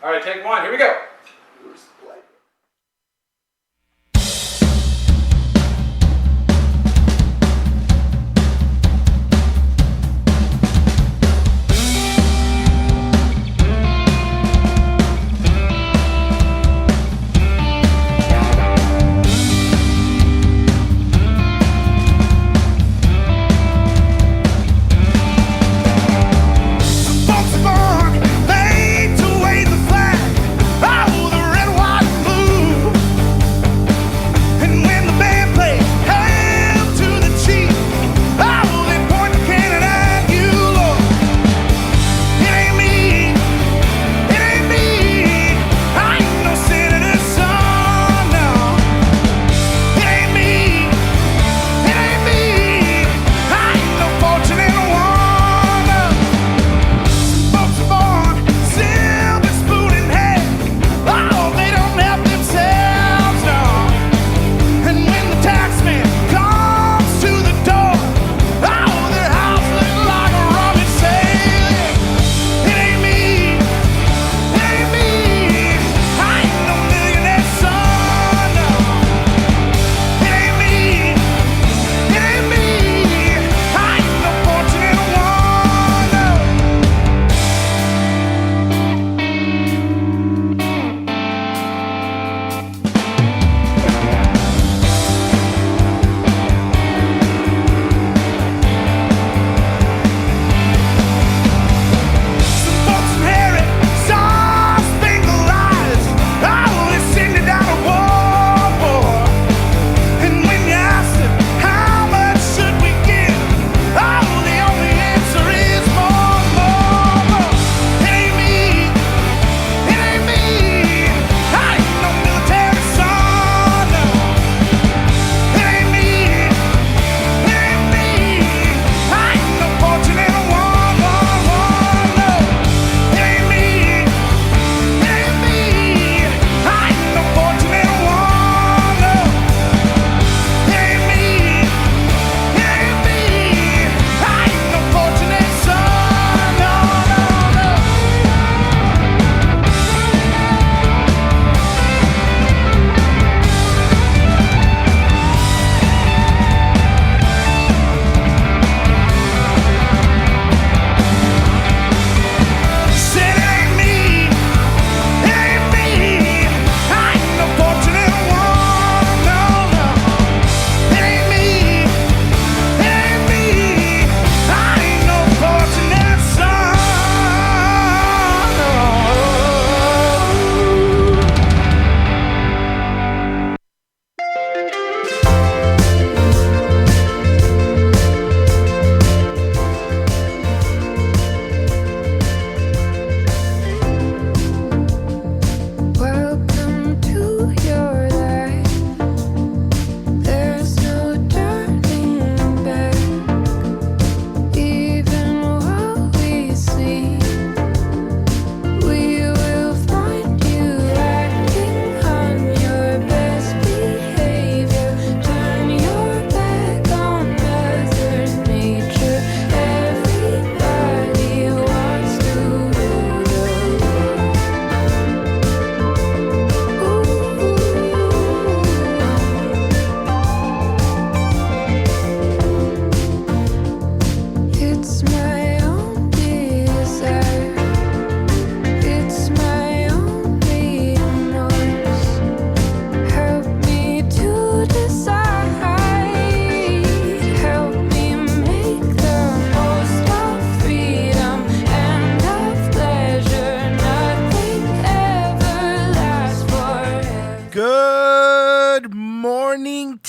All right, take one. Here we go.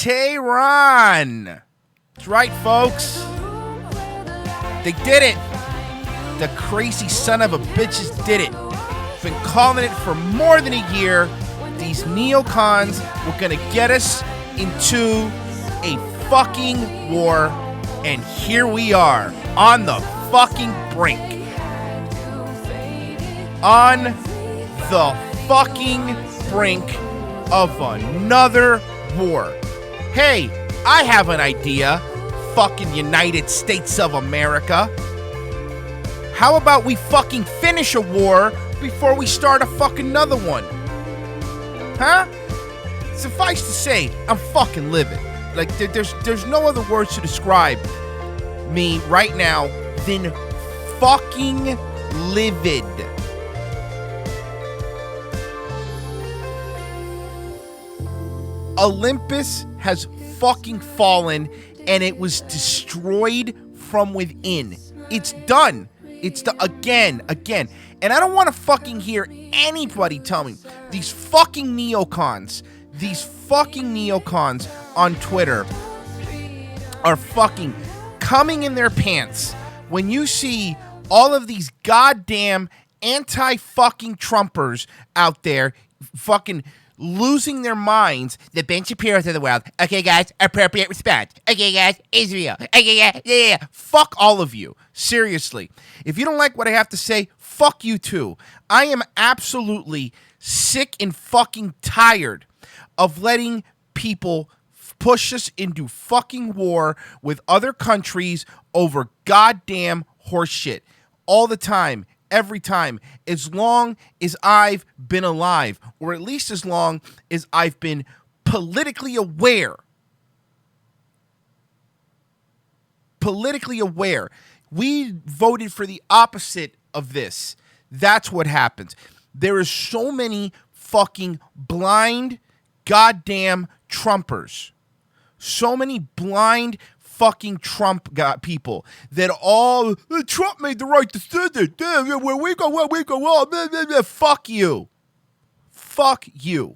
Tehran. That's right, folks. They did it. The crazy son of a bitches did it. Been calling it for more than a year. These neocons were gonna get us into a fucking war, and here we are on the fucking brink. On the fucking brink of another war. Hey, I have an idea, fucking United States of America. How about we fucking finish a war before we start a fucking another one. Huh? Suffice to say, I'm fucking livid. Like, there's no other words to describe me right now than fucking livid. Olympus has fucking fallen, and it was destroyed from within. It's done. It's done again. And I don't want to fucking hear anybody tell me these fucking neocons on Twitter are fucking coming in their pants when you see all of these goddamn anti-fucking Trumpers out there fucking losing their minds. The Ben Shapiro's of the world. Okay, guys, appropriate response. Okay, guys, Israel. Okay, yeah. Fuck all of you. Seriously. If you don't like what I have to say, fuck you too. I am absolutely sick and fucking tired of letting people push us into fucking war with other countries over goddamn horseshit. All the time. Every time, as long as I've been alive, or at least as long as I've been politically aware. We voted for the opposite of this. That's what happens. There is so many fucking blind goddamn Trumpers. So many blind fucking Trump people that all Trump made the right decision. Where we go. Fuck you.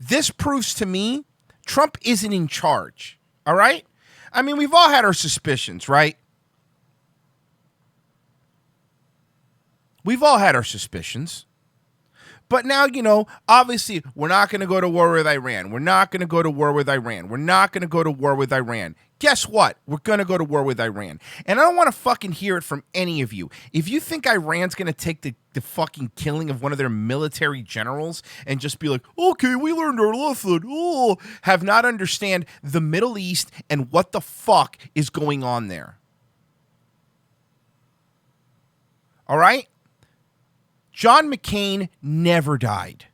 This proves to me Trump isn't in charge. All right? I mean, we've all had our suspicions, right? We've all had our suspicions. But now, obviously, we're not going to go to war with Iran. Guess what? We're going to go to war with Iran. And I don't want to fucking hear it from any of you. If you think Iran's going to take the fucking killing of one of their military generals and just be like, okay, we learned our lesson. Have not understand the Middle East and what the fuck is going on there. All right? John McCain never died.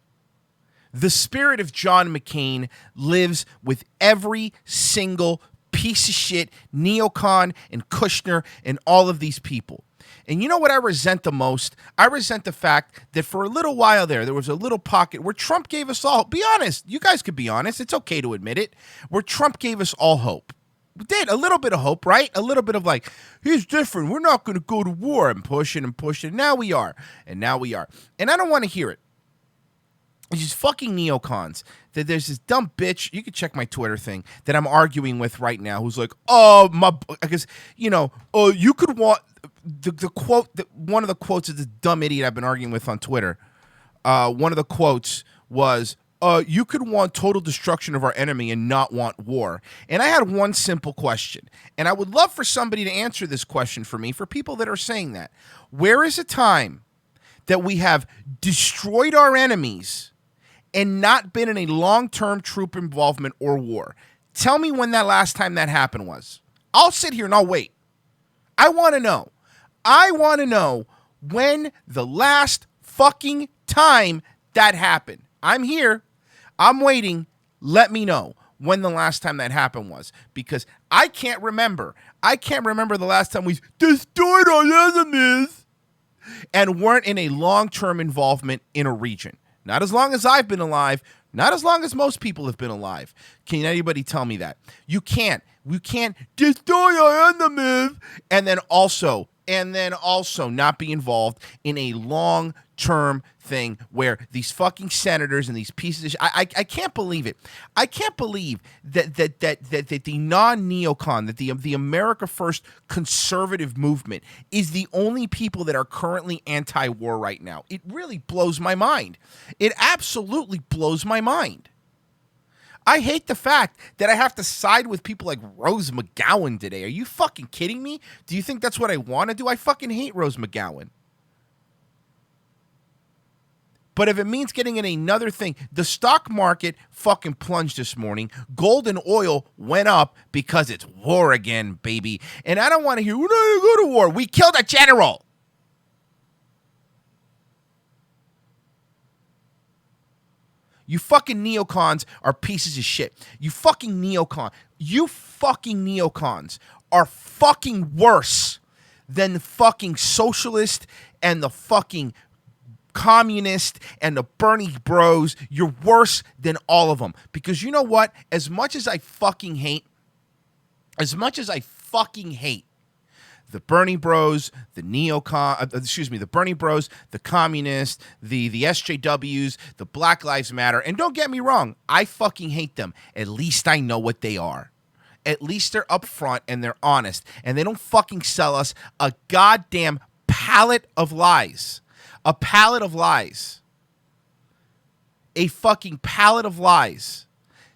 The spirit of John McCain lives with every single piece of shit, neocon and Kushner and all of these people. And you know what I resent the most? I resent the fact that for a little while there was a little pocket where Trump gave us all, be honest, you guys could be honest, it's okay to admit it, where Trump gave us all hope. We did, a little bit of hope, right? A little bit of like, he's different, we're not going to go to war, and pushing. Now we are. And I don't want to hear it. It's just fucking neocons. That there's this dumb bitch, you can check my Twitter thing, that I'm arguing with right now, who's like, because, you could want, the quote, one of the quotes of this dumb idiot I've been arguing with on Twitter, one of the quotes was, you could want total destruction of our enemy and not want war. And I had one simple question, and I would love for somebody to answer this question for me, for people that are saying that. Where is a time that we have destroyed our enemies and not been in a long-term troop involvement or war? Tell me when that last time that happened was. I'll sit here and I'll wait. I want to know. I want to know when the last fucking time that happened. I'm here. I'm waiting. Let me know when the last time that happened was, because I can't remember. I can't remember the last time we destroyed our enemies and weren't in a long-term involvement in a region. Not as long as I've been alive. Not as long as most people have been alive. Can anybody tell me that? You can't. We can't destroy our enemies and then also not be involved in a long-term thing where these fucking senators and these pieces of shit, I can't believe it. I can't believe that the non-neocon, that the America First conservative movement is the only people that are currently anti-war right now. It really blows my mind. It absolutely blows my mind. I hate the fact that I have to side with people like Rose McGowan today. Are you fucking kidding me? Do you think that's what I want to do? I fucking hate Rose McGowan. But if it means getting in another thing, the stock market fucking plunged this morning. Gold and oil went up because it's war again, baby. And I don't want to hear, we're not going to go to war. We killed a general. You fucking neocons are pieces of shit. You fucking neocons are fucking worse than the fucking socialist and the fucking communist and the Bernie bros. You're worse than all of them. Because you know what? As much as I fucking hate the Bernie bros, the the Bernie bros, the communists, the SJWs, the Black Lives Matter, and don't get me wrong, I fucking hate them. At least I know what they are. At least they're upfront and they're honest, and they don't fucking sell us a goddamn pallet of lies. A pallet of lies. A fucking pallet of lies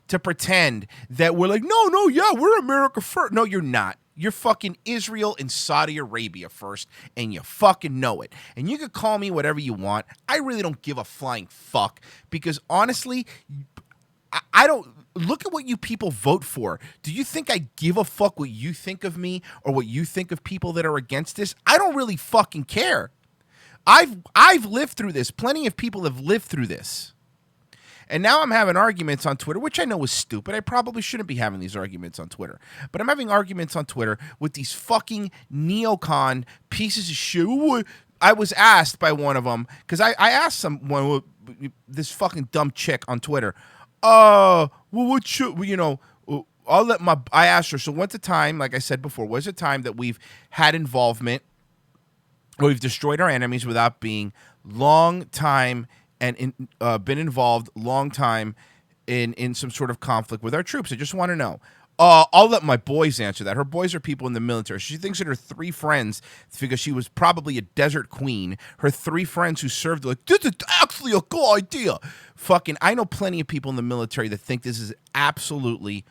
to pretend that we're like, no, yeah, we're America first. No, you're not. You're fucking Israel and Saudi Arabia first, and you fucking know it. And you can call me whatever you want. I really don't give a flying fuck, because honestly, I don't look at what you people vote for. Do you think I give a fuck what you think of me or what you think of people that are against this? I don't really fucking care. I've lived through this. Plenty of people have lived through this. And now I'm having arguments on Twitter, which I know is stupid. I probably shouldn't be having these arguments on Twitter. But I'm having arguments on Twitter with these fucking neocon pieces of shit. I was asked by one of them, because I asked someone, this fucking dumb chick on Twitter, well, what should, I asked her, so when's the time, like I said before, was the time that we've had involvement, or we've destroyed our enemies without being long time and been involved long time in some sort of conflict with our troops? I just want to know. I'll let my boys answer that. Her boys are people in the military. She thinks that her 3 friends, because she was probably a desert queen, her 3 friends who served, like, this is actually a good idea. Fucking, I know plenty of people in the military that think this is absolutely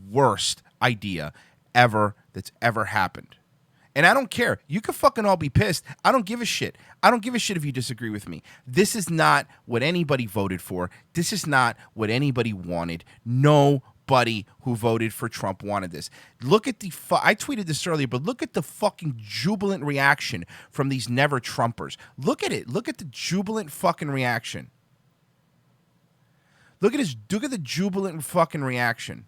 worst idea that's ever happened. And I don't care. You can fucking all be pissed. I don't give a shit. I don't give a shit if you disagree with me. This is not what anybody voted for. This is not what anybody wanted. Nobody who voted for Trump wanted this. Look at I tweeted this earlier, but look at the fucking jubilant reaction from these never Trumpers. Look at it. Look at the jubilant fucking reaction. Look at the jubilant fucking reaction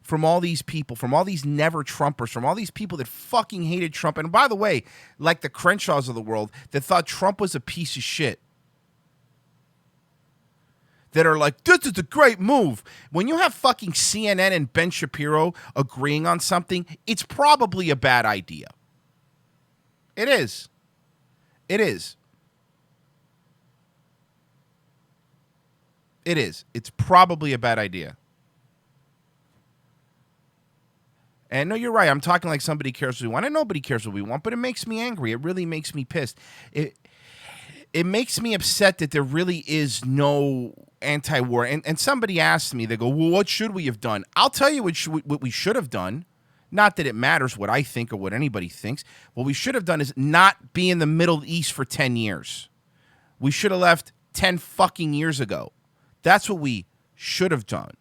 from all these people, from all these never Trumpers, from all these people that fucking hated Trump. And by the way, like the Crenshaws of the world that thought Trump was a piece of shit. That are like, this is a great move. When you have fucking CNN and Ben Shapiro agreeing on something, it's probably a bad idea. It is. It is. It is. It's probably a bad idea. And no, you're right. I'm talking like somebody cares what we want. And nobody cares what we want, but it makes me angry. It really makes me pissed. It makes me upset that there really is no anti-war. And somebody asked me, they go, well, what should we have done? I'll tell you what we should have done. Not that it matters what I think or what anybody thinks. What we should have done is not be in the Middle East for 10 years. We should have left 10 fucking years ago. That's what we should have done.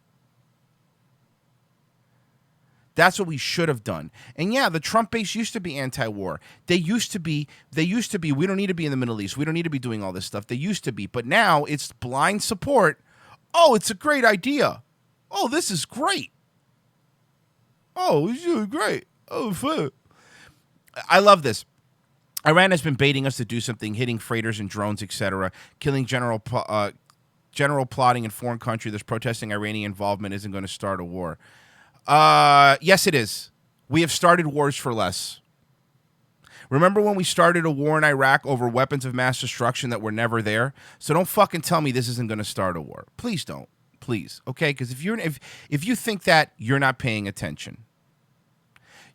That's what we should have done. And yeah, the Trump base used to be anti-war. They used to be, we don't need to be in the Middle East. We don't need to be doing all this stuff. They used to be. But now it's blind support. Oh, it's a great idea. Oh, this is great. Oh, it's really great. Oh, fun. I love this. Iran has been baiting us to do something, hitting freighters and drones, etc., killing general plotting in foreign country that's protesting Iranian involvement isn't going to start a war. Yes, it is. We have started wars for less. Remember when we started a war in Iraq over weapons of mass destruction that were never there? So don't fucking tell me this isn't going to start a war. Please don't. Please. Okay? Because if you think that, you're not paying attention.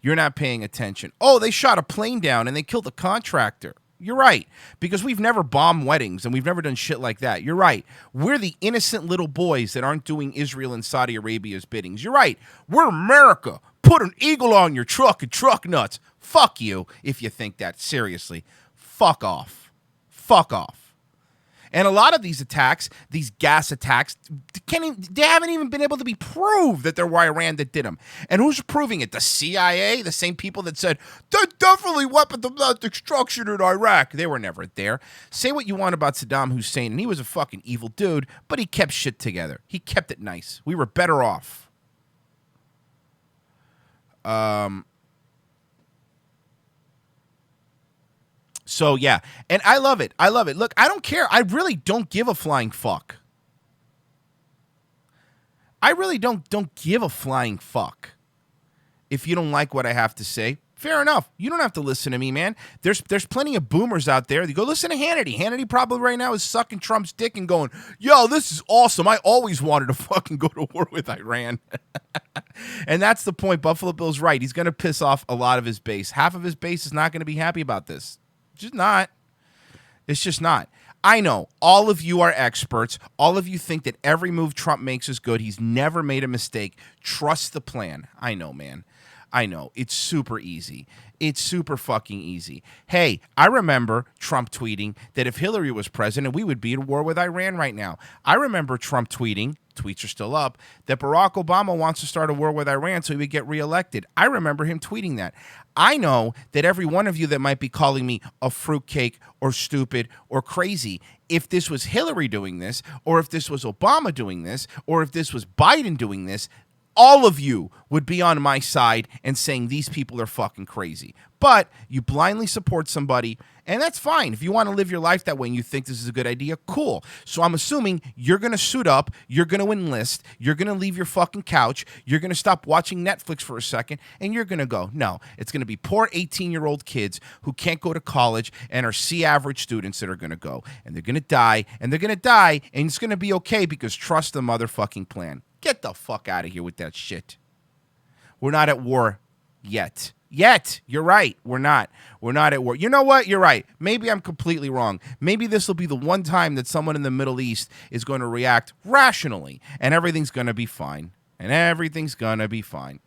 You're not paying attention. Oh, they shot a plane down and they killed a contractor. You're right, because we've never bombed weddings and we've never done shit like that. You're right. We're the innocent little boys that aren't doing Israel and Saudi Arabia's biddings. You're right. We're America. Put an eagle on your truck and truck nuts. Fuck you if you think that. Seriously. Fuck off. Fuck off. And a lot of these attacks, these gas attacks, they haven't even been able to be proved that they were Iran that did them. And who's proving it? The CIA? The same people that said, they're definitely weapons of mass destruction in Iraq. They were never there. Say what you want about Saddam Hussein, and he was a fucking evil dude, but he kept shit together. He kept it nice. We were better off. So, yeah. And I love it. I love it. Look, I don't care. I really don't give a flying fuck. I really don't give a flying fuck. If you don't like what I have to say, fair enough. You don't have to listen to me, man. There's plenty of boomers out there. You go listen to Hannity. Hannity probably right now is sucking Trump's dick and going, yo, this is awesome. I always wanted to fucking go to war with Iran. And that's the point. Buffalo Bill's right. He's going to piss off a lot of his base. Half of his base is not going to be happy about this. Just not. It's just not. I know all of you are experts. All of you think that every move Trump makes is good. He's never made a mistake. Trust the plan. I know, man. I know. It's super easy. It's super fucking easy. Hey, I remember Trump tweeting that if Hillary was president, we would be at war with Iran right now. I remember Trump tweeting, tweets are still up, that Barack Obama wants to start a war with Iran so he would get reelected. I remember him tweeting that. I know that every one of you that might be calling me a fruitcake or stupid or crazy, if this was Hillary doing this, or if this was Obama doing this, or if this was Biden doing this, all of you would be on my side and saying these people are fucking crazy. But you blindly support somebody, and that's fine. If you want to live your life that way and you think this is a good idea, cool. So I'm assuming you're going to suit up, you're going to enlist, you're going to leave your fucking couch, you're going to stop watching Netflix for a second, and you're going to go. No, it's going to be poor 18-year-old kids who can't go to college and are C-average students that are going to go. And they're going to die, and they're going to die, and it's going to be okay because trust the motherfucking plan. Get the fuck out of here with that shit. We're not at war yet. Yet. You're right. We're not. We're not at war. You know what? You're right. Maybe I'm completely wrong. Maybe this will be the one time that someone in the Middle East is going to react rationally, and everything's going to be fine. And everything's going to be fine.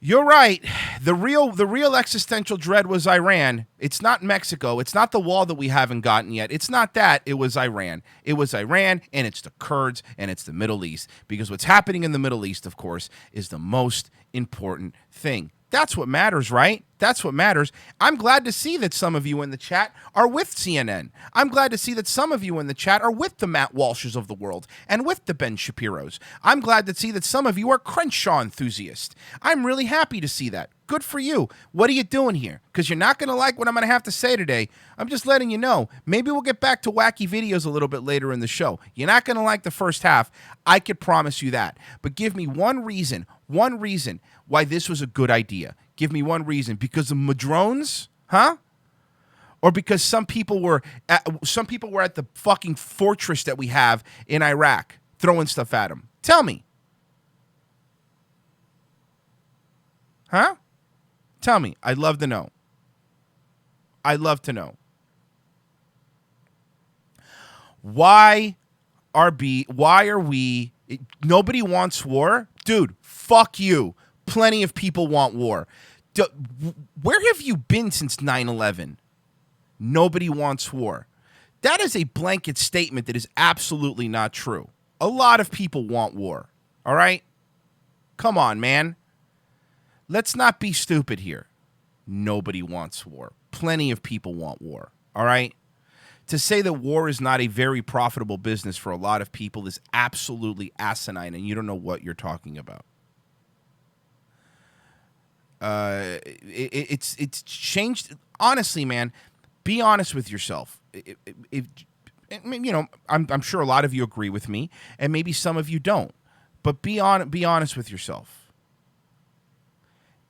You're right. The real existential dread was Iran. It's not Mexico. It's not the wall that we haven't gotten yet. It's not that. It was Iran. It was Iran, and it's the Kurds, and it's the Middle East. Because what's happening in the Middle East, of course, is the most important thing. That's what matters, right? That's what matters. I'm glad to see that some of you in the chat are with CNN. I'm glad to see that some of you in the chat are with the Matt Walshes of the world and with the Ben Shapiros. I'm glad to see that some of you are Crenshaw enthusiasts. I'm really happy to see that. Good for you. What are you doing here? Because you're not going to like what I'm going to have to say today. I'm just letting you know. Maybe we'll get back to wacky videos a little bit later in the show. You're not going to like the first half. I could promise you that. But give me one reason why this was a good idea. Give me one reason. Because of Madrones? Huh? Or because some people were at the fucking fortress that we have in Iraq throwing stuff at them. Tell me. Huh? Tell me. I'd love to know. I'd love to know. Why are we... Nobody wants war? Dude, fuck you. Plenty of people want war. Where have you been since 9/11? Nobody wants war. That is a blanket statement that is absolutely not true. A lot of people want war. All right? Come on, man. Let's not be stupid here. Nobody wants war. Plenty of people want war. All right? To say that war is not a very profitable business for a lot of people is absolutely asinine, and you don't know what you're talking about. It's changed. Honestly, man, be honest with yourself. I'm sure a lot of you agree with me, and maybe some of you don't. But be honest with yourself.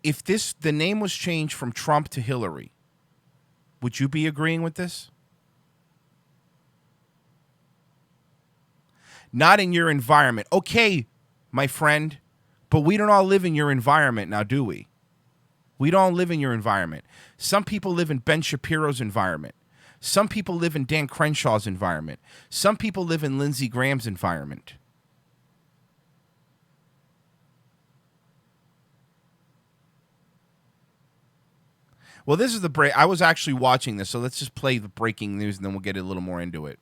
If the name was changed from Trump to Hillary, would you be agreeing with this? Not in your environment. Okay, my friend, but we don't all live in your environment now, do we? We don't live in your environment. Some people live in Ben Shapiro's environment. Some people live in Dan Crenshaw's environment. Some people live in Lindsey Graham's environment. Well, this is the break. I was actually watching this, so let's just play the breaking news, and then we'll get a little more into it.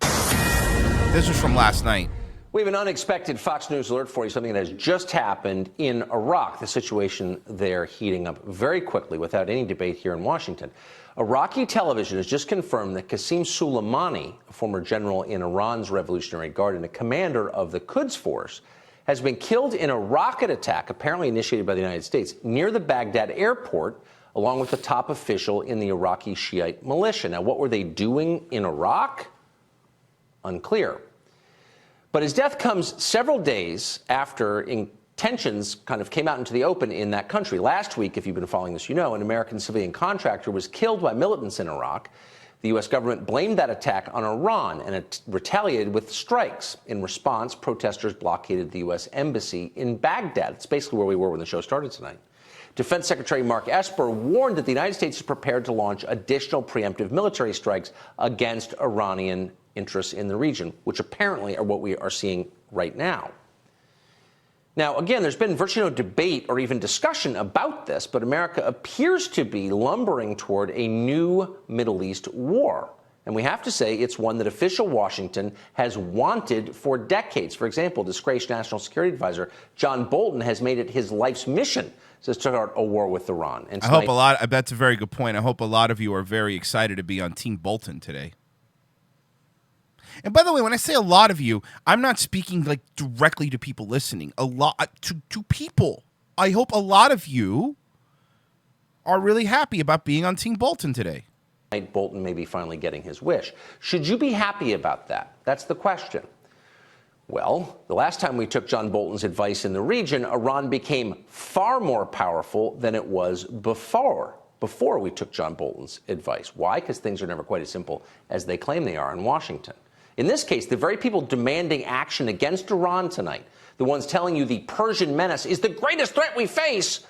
This was from last night. We have an unexpected Fox News alert for you, something that has just happened in Iraq. The situation there heating up very quickly without any debate here in Washington. Iraqi television has just confirmed that Qasem Soleimani, a former general in Iran's Revolutionary Guard and a commander of the Quds Force, has been killed in a rocket attack, apparently initiated by the United States, near the Baghdad airport, along with the top official in the Iraqi Shiite militia. Now, what were they doing in Iraq? Unclear. But his death comes several days after tensions kind of came out into the open in that country. Last week, if you've been following this, you know, an American civilian contractor was killed by militants in Iraq. The U.S. government blamed that attack on Iran and it retaliated with strikes. In response, protesters blockaded the U.S. embassy in Baghdad. It's basically where we were when the show started tonight. Defense Secretary Mark Esper warned that the United States is prepared to launch additional preemptive military strikes against Iranian interests in the region, which apparently are what we are seeing right now. Now, again, there's been virtually no debate or even discussion about this, but America appears to be lumbering toward a new Middle East war. And we have to say it's one that official Washington has wanted for decades. For example, disgraced National Security Advisor John Bolton has made it his life's mission to start a war with Iran. And that's a very good point. I hope a lot of you are very excited to be on Team Bolton today. And by the way, when I say a lot of you, I'm not speaking like directly to people listening. A lot to people. I hope a lot of you are really happy about being on Team Bolton today. Bolton may be finally getting his wish. Should you be happy about that? That's the question. Well, the last time we took John Bolton's advice in the region, Iran became far more powerful than it was before we took John Bolton's advice. Why? Because things are never quite as simple as they claim they are in Washington. In this case, the very people demanding action against Iran tonight, the ones telling you the Persian menace is the greatest threat we face,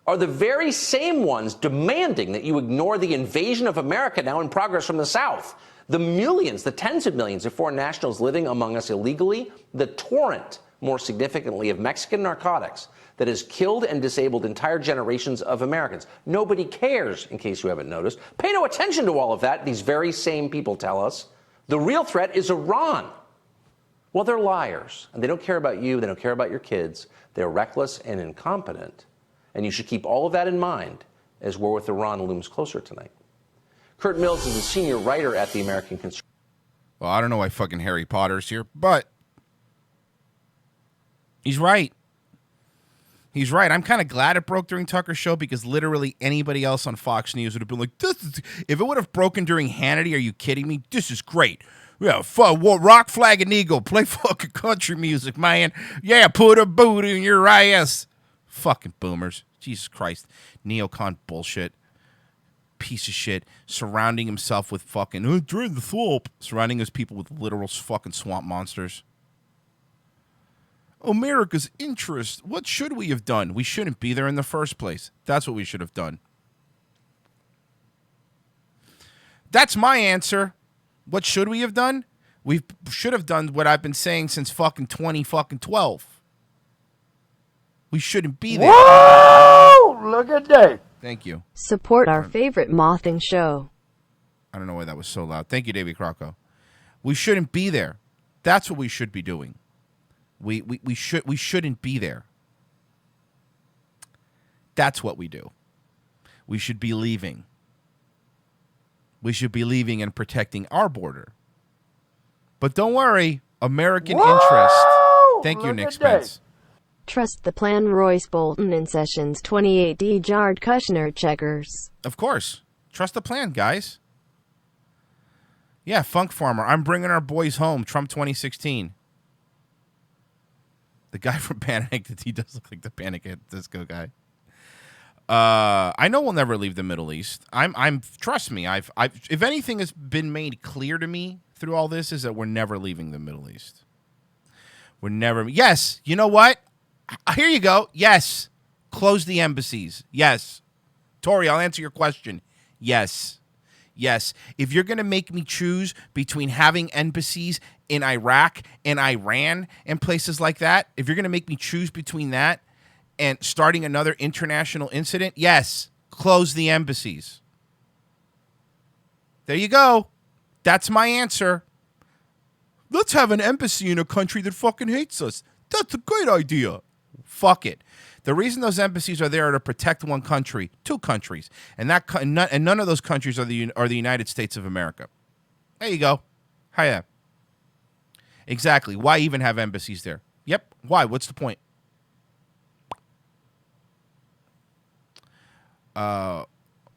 are the very same ones demanding that you ignore the invasion of America now in progress from the South. The millions, the tens of millions of foreign nationals living among us illegally, the torrent, more significantly, of Mexican narcotics that has killed and disabled entire generations of Americans. Nobody cares, in case you haven't noticed. Pay no attention to all of that, these very same people tell us. The real threat is Iran. Well, they're liars, and they don't care about you, they don't care about your kids. They're reckless and incompetent, and you should keep all of that in mind as war with Iran looms closer tonight. Kurt Mills is a senior writer at the American Conservative. Well, I don't know why fucking Harry Potter's here, but he's right. He's right. I'm kind of glad it broke during Tucker's show because literally anybody else on Fox News would have been like, if it would have broken during Hannity, are you kidding me? This is great. Yeah, rock, flag, and eagle. Play fucking country music, man. Yeah, put a boot in your ass. Fucking boomers. Jesus Christ. Neocon bullshit. Piece of shit. Surrounding himself with fucking, drain the swamp. Surrounding his people with literal fucking swamp monsters. America's interest. What should we have done? We shouldn't be there in the first place. That's what we should have done. That's my answer. What should we have done? We should have done what I've been saying since fucking 2012. We shouldn't be there. Whoa! Look at that. Thank you. Support our favorite mothing show. I don't know why that was so loud. Thank you, Davey Crocco. We shouldn't be there. That's what we should be doing. We shouldn't be there. That's what we do. We should be leaving. We should be leaving and protecting our border. But don't worry, American interest. Thank you, Nick Spence. Trust the plan. Royce Bolton in Sessions 28D Jared Kushner checkers. Of course. Trust the plan, guys. Yeah, Funk Farmer. I'm bringing our boys home. Trump 2016. The guy from Panic, he does look like the Panic at Disco guy. I know we'll never leave the Middle East. Trust me. I've if anything has been made clear to me through all this is that we're never leaving the Middle East. We're never. Yes. You know what? Here you go. Yes. Close the embassies. Yes. Tori, I'll answer your question. Yes. Yes. If you're going to make me choose between having embassies in Iraq and Iran and places like that, if you're going to make me choose between that and starting another international incident, yes, Close the embassies. There you go. That's my answer. Let's have an embassy in a country that fucking hates us. That's a great idea. Fuck it. The reason those embassies are there are to protect one country, two countries, and none of those countries are the United States of America. There you go. Hiya. Exactly. Why even have embassies there? Yep. Why? What's the point?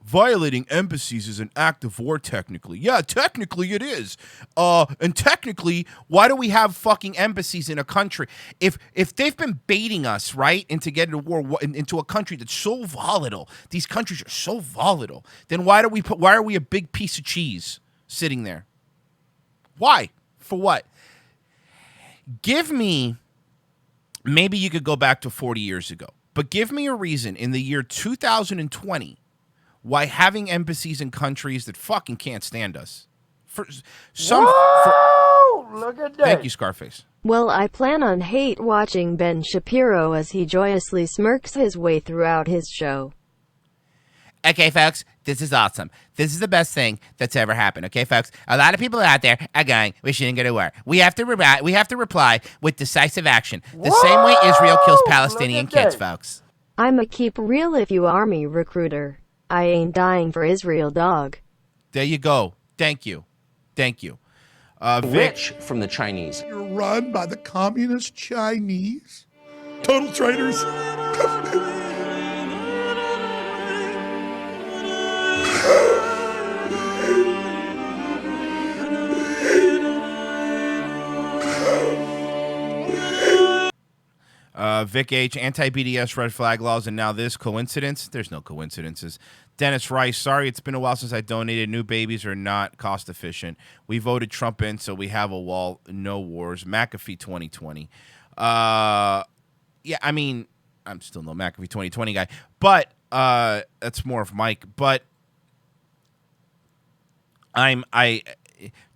Violating embassies is an act of war, technically. Yeah, technically it is. And technically, why do we have fucking embassies in a country? If they've been baiting us, right, into getting a war into a country that's so volatile, these countries are so volatile, then why are we a big piece of cheese sitting there? Why? For what? Give me, maybe you could go back to 40 years ago, but give me a reason in the year 2020 why having embassies in countries that fucking can't stand us. Look at that. Thank you, Scarface. Well, I plan on hate watching Ben Shapiro as he joyously smirks his way throughout his show. Okay, folks, this is awesome. This is the best thing that's ever happened. Okay, folks, a lot of people out there are going, we shouldn't go to war. We have to reply with decisive action, the same way Israel kills Palestinian kids, folks. I'm a keep real if you army recruiter. I ain't dying for Israel, dog. There you go. Thank you. Thank you. Vic. Rich from the Chinese. You're run by the communist Chinese. Total traitors. Vic H, anti-BDS red flag laws, and now this. Coincidence? There's no coincidences. Dennis Rice, sorry, it's been a while since I donated. New babies are not cost efficient. We voted Trump in, so we have a wall. No wars. McAfee 2020. Yeah, I mean, I'm still no McAfee 2020 guy, but that's more of Mike. But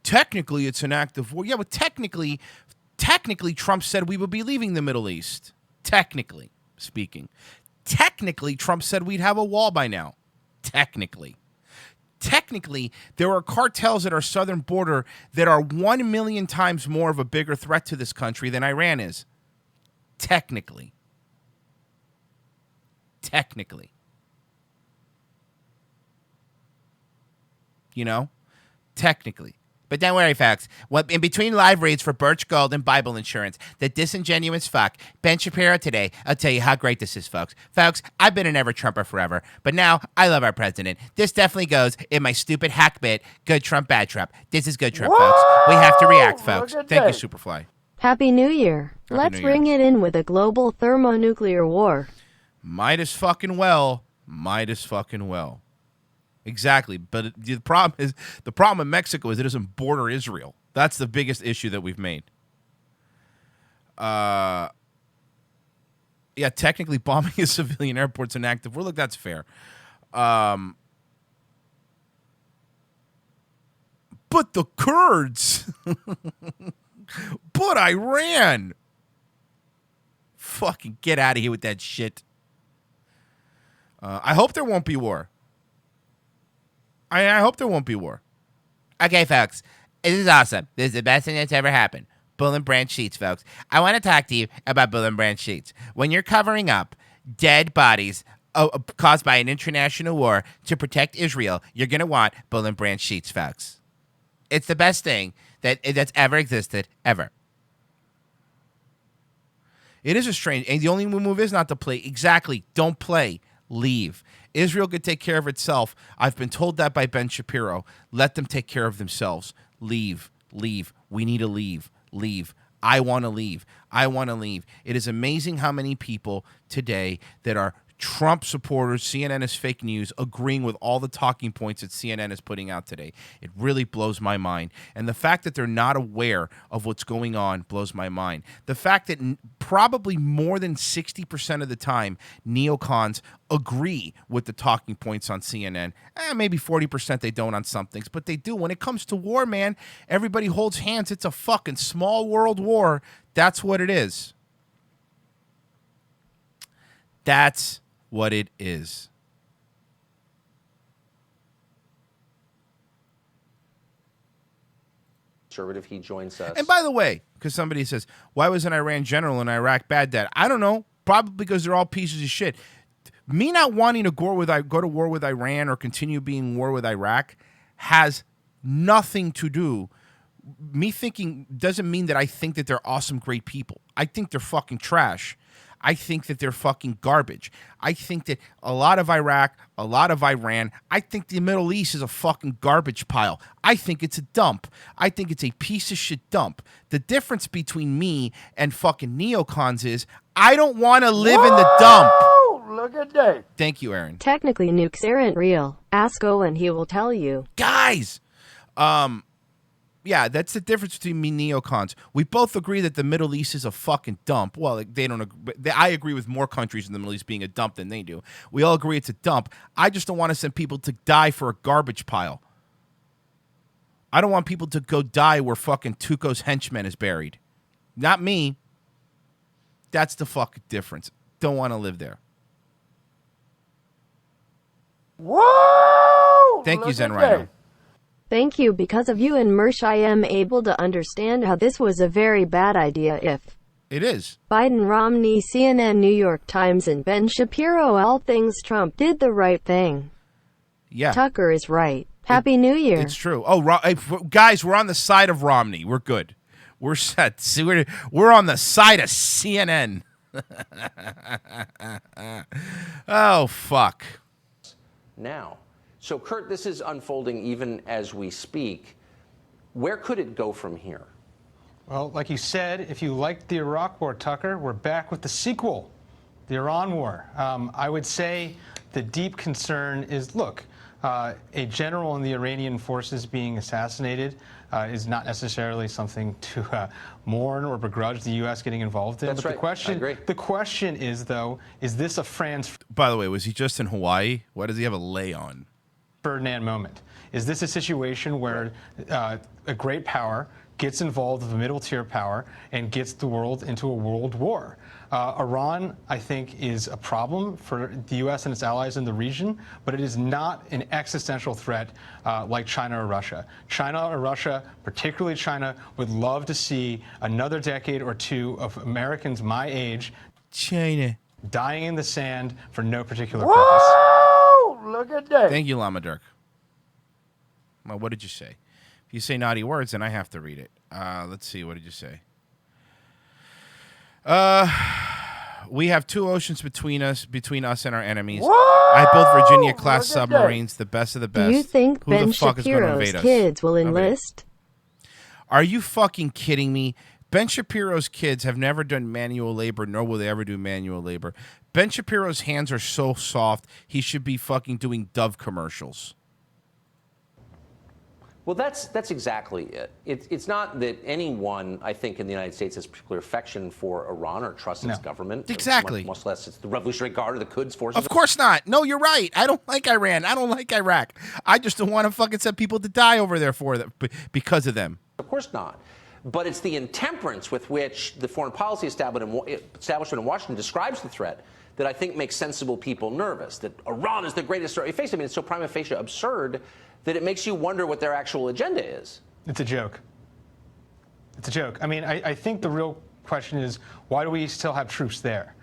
technically it's an act of war. Yeah, but technically Trump said we would be leaving the Middle East. Technically speaking. Technically, Trump said we'd have a wall by now. Technically, there are cartels at our southern border that are 1 million times more of a bigger threat to this country than Iran is. Technically. You know? Technically. But don't worry, folks. In between live reads for Birch Gold and Bible Insurance, the disingenuous fuck, Ben Shapiro today, I'll tell you how great this is, folks. Folks, I've been an ever-Trumper forever, but now I love our president. This definitely goes in my stupid hack bit, good Trump, bad Trump. This is good Trump, folks. We have to react, folks. Thank you, Superfly. Happy New Year. Let's ring it in with a global thermonuclear war. Might as fucking well. Exactly, but the problem in Mexico is it doesn't border Israel. That's the biggest issue that we've made. Yeah, technically bombing a civilian airport's an act of war. Look, that's fair. But the Kurds, but Iran, fucking get out of here with that shit. I hope there won't be war. I hope there won't be war. Okay, folks. This is awesome. This is the best thing that's ever happened. Bull and Branch sheets, folks. I want to talk to you about Bull and Branch sheets. When you're covering up dead bodies caused by an international war to protect Israel, you're going to want Bull and Branch sheets, folks. It's the best thing that's ever existed, ever. It is a strange, and the only move is not to play. Exactly. Don't play. Leave. Israel could take care of itself. I've been told that by Ben Shapiro. Let them take care of themselves. Leave. We need to leave. I want to leave. It is amazing how many people today that are Trump supporters, CNN is fake news, agreeing with all the talking points that CNN is putting out today. It really blows my mind. And the fact that they're not aware of what's going on blows my mind. The fact that probably more than 60% of the time, neocons agree with the talking points on CNN. Maybe 40% they don't on some things, but they do. When it comes to war, man, everybody holds hands. It's a fucking small world war. That's what it is. That's what it is. conservative, he joins us. And by the way, because somebody says, why was an Iran general in Iraq Baghdad? I don't know. Probably because they're all pieces of shit. Me not wanting to go to war with Iran or continue being war with Iraq has nothing to do. Me thinking doesn't mean that I think that they're awesome, great people. I think they're fucking trash. I think that they're fucking garbage. I think that a lot of Iraq, a lot of Iran, I think the Middle East is a fucking garbage pile. I think it's a dump. I think it's a piece of shit dump. The difference between me and fucking neocons is I don't want to live in the dump. Look at that. Thank you, Aaron. Technically, nukes aren't real. Ask Owen, he will tell you. Guys, yeah, that's the difference between me and neocons. We both agree that the Middle East is a fucking dump. Well, they don't agree. I agree with more countries in the Middle East being a dump than they do. We all agree it's a dump. I just don't want to send people to die for a garbage pile. I don't want people to go die where fucking Tuco's henchman is buried. Not me. That's the fucking difference. Don't want to live there. Whoa! Thank you, Zen at Rhino. that. Thank you. Because of you and Mersh, I am able to understand how this was a very bad idea. If It is. Biden, Romney, CNN, New York Times, and Ben Shapiro all things, Trump did the right thing. Yeah. Tucker is right. Happy New Year. It's true. Oh, guys, we're on the side of Romney. We're good. We're set. See, we're on the side of CNN. Oh, fuck. Now. So, Kurt, this is unfolding even as we speak. Where could it go from here? Well, like you said, if you liked the Iraq War, Tucker, we're back with the sequel, the Iran War. I would say the deep concern is, look, a general in the Iranian forces being assassinated is not necessarily something to mourn or begrudge the U.S. getting involved in. That's but right. I agree. The question is, though, is this a Franz By the way, was he just in Hawaii? Why does he have a lay on? Ferdinand moment? Is this a situation where a great power gets involved with a middle-tier power and gets the world into a world war? Iran, I think, is a problem for the U.S. and its allies in the region, but it is not an existential threat like China or Russia. China or Russia, particularly China, would love to see another decade or two of Americans my age China dying in the sand for no particular purpose. Whoa! Look at that. Thank you, Lama Dirk. Well, what did you say? If you say naughty words, then I have to read it. Let's see. What did you say? We have two oceans between us and our enemies. Whoa! I built Virginia-class Look at that. submarines, the best of the best. Do you think Who Ben the fuck is gonna Shapiro's invade us? kids will Nobody. enlist? Are you fucking kidding me? Ben Shapiro's kids have never done manual labor, nor will they ever do manual labor. Ben Shapiro's hands are so soft, he should be fucking doing Dove commercials. Well, that's exactly it. It's not that anyone, I think, in the United States has particular affection for Iran or trusts its government. Exactly. Much less it's the Revolutionary Guard or the Quds forces. Of course not. No, you're right. I don't like Iran. I don't like Iraq. I just don't want to fucking send people to die over there for them, because of them. Of course not. But it's the intemperance with which the foreign policy establishment in Washington describes the threat that I think makes sensible people nervous, that Iran is the greatest threat we face. I mean, it's so prima facie absurd that it makes you wonder what their actual agenda is. It's a joke. It's a joke. I mean, I think the real question is, why do we still have troops there?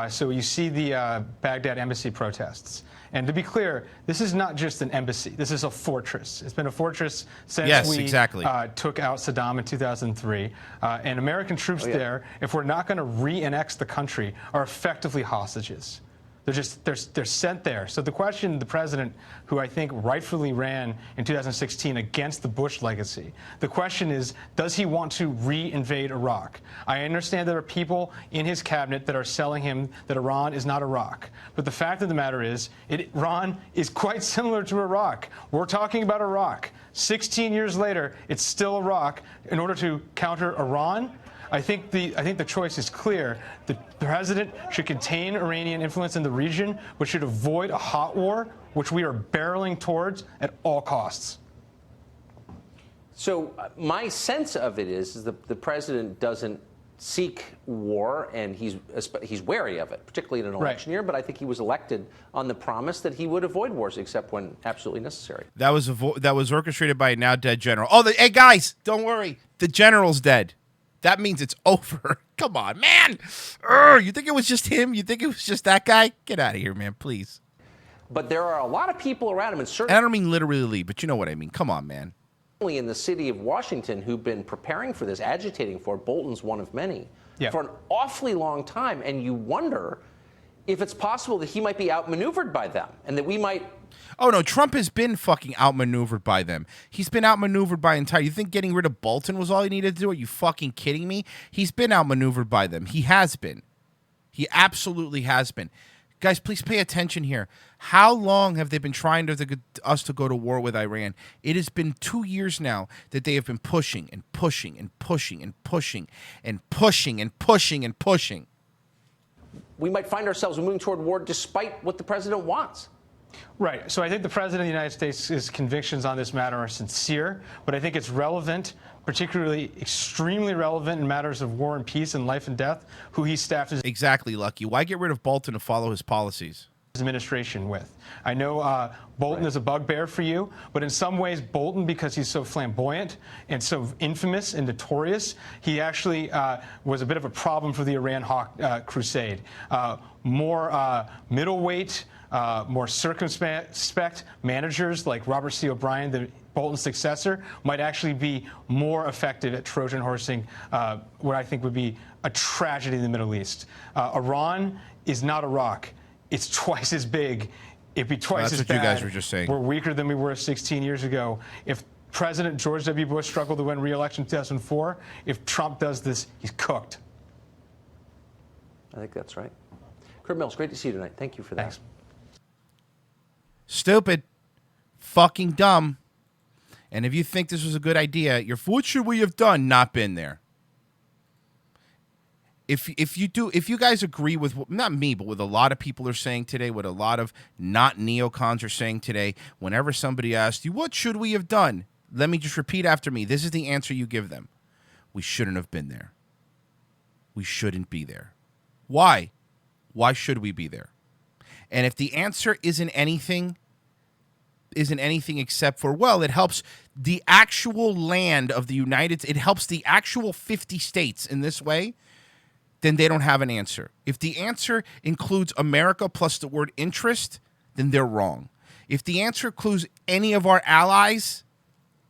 So you see the Baghdad embassy protests. And to be clear, this is not just an embassy. This is a fortress. It's been a fortress since we took out Saddam in 2003. And American troops there, if we're not going to re-annex the country, are effectively hostages. They're sent there. So the question, the president, who I think rightfully ran in 2016 against the Bush legacy, the question is, does he want to re-invade Iraq? I understand there are people in his cabinet that are selling him that Iran is not Iraq. But the fact of the matter is, Iran is quite similar to Iraq. We're talking about Iraq. 16 years later, it's still Iraq. In order to counter Iran, I think the choice is clear. The president should contain Iranian influence in the region, but should avoid a hot war, which we are barreling towards at all costs. So my sense of it is that the president doesn't seek war, and he's wary of it, particularly in an election year. But I think he was elected on the promise that he would avoid wars except when absolutely necessary. That was orchestrated by a now dead general. Oh, hey guys, don't worry, the general's dead. That means it's over. Come on, man. You think it was just him? You think it was just that guy? Get out of here, man, please. But there are a lot of people around him, and And certainly I don't mean literally, but you know what I mean. Come on, man. in the city of Washington, who've been preparing for this, agitating for it. Bolton's one of many for an awfully long time, and you wonder if it's possible that he might be outmaneuvered by them, and that we might. Oh no, Trump has been fucking outmaneuvered by them. He's been outmaneuvered by entire. You think getting rid of Bolton was all he needed to do? Are you fucking kidding me? He's been outmaneuvered by them. He has been. He absolutely has been. Guys, please pay attention here. How long have they been trying us to go to war with Iran? It has been 2 years now that they have been pushing and pushing and pushing and pushing and pushing and pushing and pushing. We might find ourselves moving toward war despite what the president wants. Right. So I think the President of the United States' convictions on this matter are sincere, but I think it's relevant, particularly extremely relevant in matters of war and peace and life and death, who he staffed his Exactly, Lucky. Why get rid of Bolton to follow his policies? administration with. I know Bolton is a bugbear for you, but in some ways Bolton, because he's so flamboyant and so infamous and notorious, he actually was a bit of a problem for the Iran Hawk crusade. More middleweight, more circumspect managers like Robert C. O'Brien, the Bolton's successor, might actually be more effective at Trojan horsing what I think would be a tragedy in the Middle East. Iran is not Iraq. It's twice as big. It'd be twice as bad. That's what you guys were just saying. We're weaker than we were 16 years ago. If President George W. Bush struggled to win re-election in 2004, if Trump does this, he's cooked. I think that's right. Kurt Mills, great to see you tonight. Thank you for that. Thanks. Stupid. Fucking dumb. And if you think this was a good idea, what should we have done? Not been there. If you guys agree with, not me, but what a lot of people are saying today, what a lot of not neocons are saying today, whenever somebody asks you, what should we have done? Let me just repeat after me. This is the answer you give them. We shouldn't have been there. We shouldn't be there. Why? Why should we be there? And if the answer isn't anything except for, well, it helps the actual land of the it helps the actual 50 states in this way, then they don't have an answer. If the answer includes America plus the word interest, then they're wrong. If the answer includes any of our allies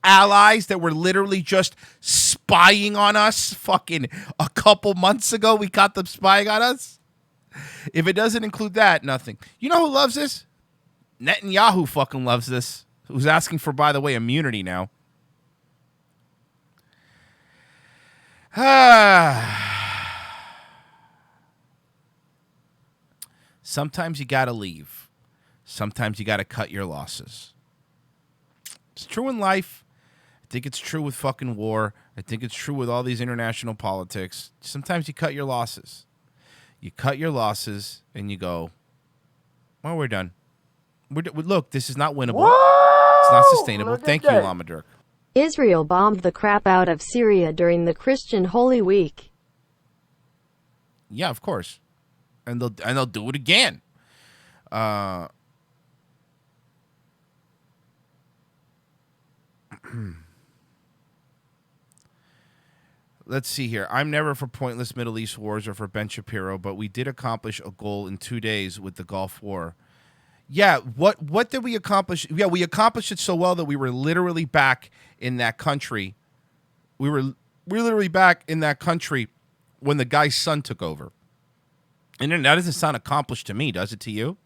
that were literally just spying on us fucking a couple months ago, we caught them spying on us. If it doesn't include that, nothing. You know who loves this? Netanyahu fucking loves this. Who's asking for, by the way, immunity now. Sometimes you gotta leave. Sometimes you gotta cut your losses. It's true in life. I think it's true with fucking war. I think it's true with all these international politics. Sometimes you cut your losses. You cut your losses and you go, well, we're done. Look, this is not winnable. Whoa! It's not sustainable. Look at Thank you, that. Lama Dirk. Israel bombed the crap out of Syria during the Christian Holy Week. Yeah, of course. And they'll do it again. Let's see here. I'm never for pointless Middle East wars or for Ben Shapiro, but we did accomplish a goal in 2 days with the Gulf War. Yeah, what did we accomplish? Yeah, we accomplished it so well that we were literally back in that country. We were literally back in that country when the guy's son took over. And then that doesn't sound accomplished to me, does it to you?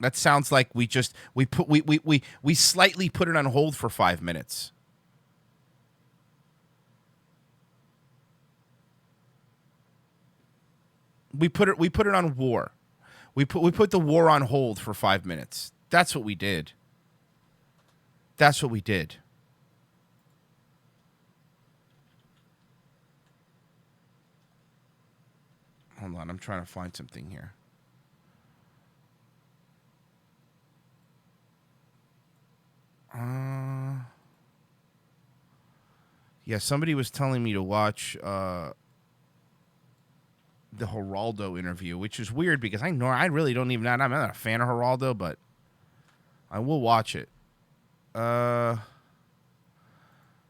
That sounds like we slightly put it on hold for 5 minutes. We put it on war. We put the war on hold for 5 minutes. That's what we did. That's what we did. Hold on, I'm trying to find something here. Yeah, somebody was telling me to watch the Geraldo interview, which is weird because I really don't even. I'm not a fan of Geraldo, but I will watch it.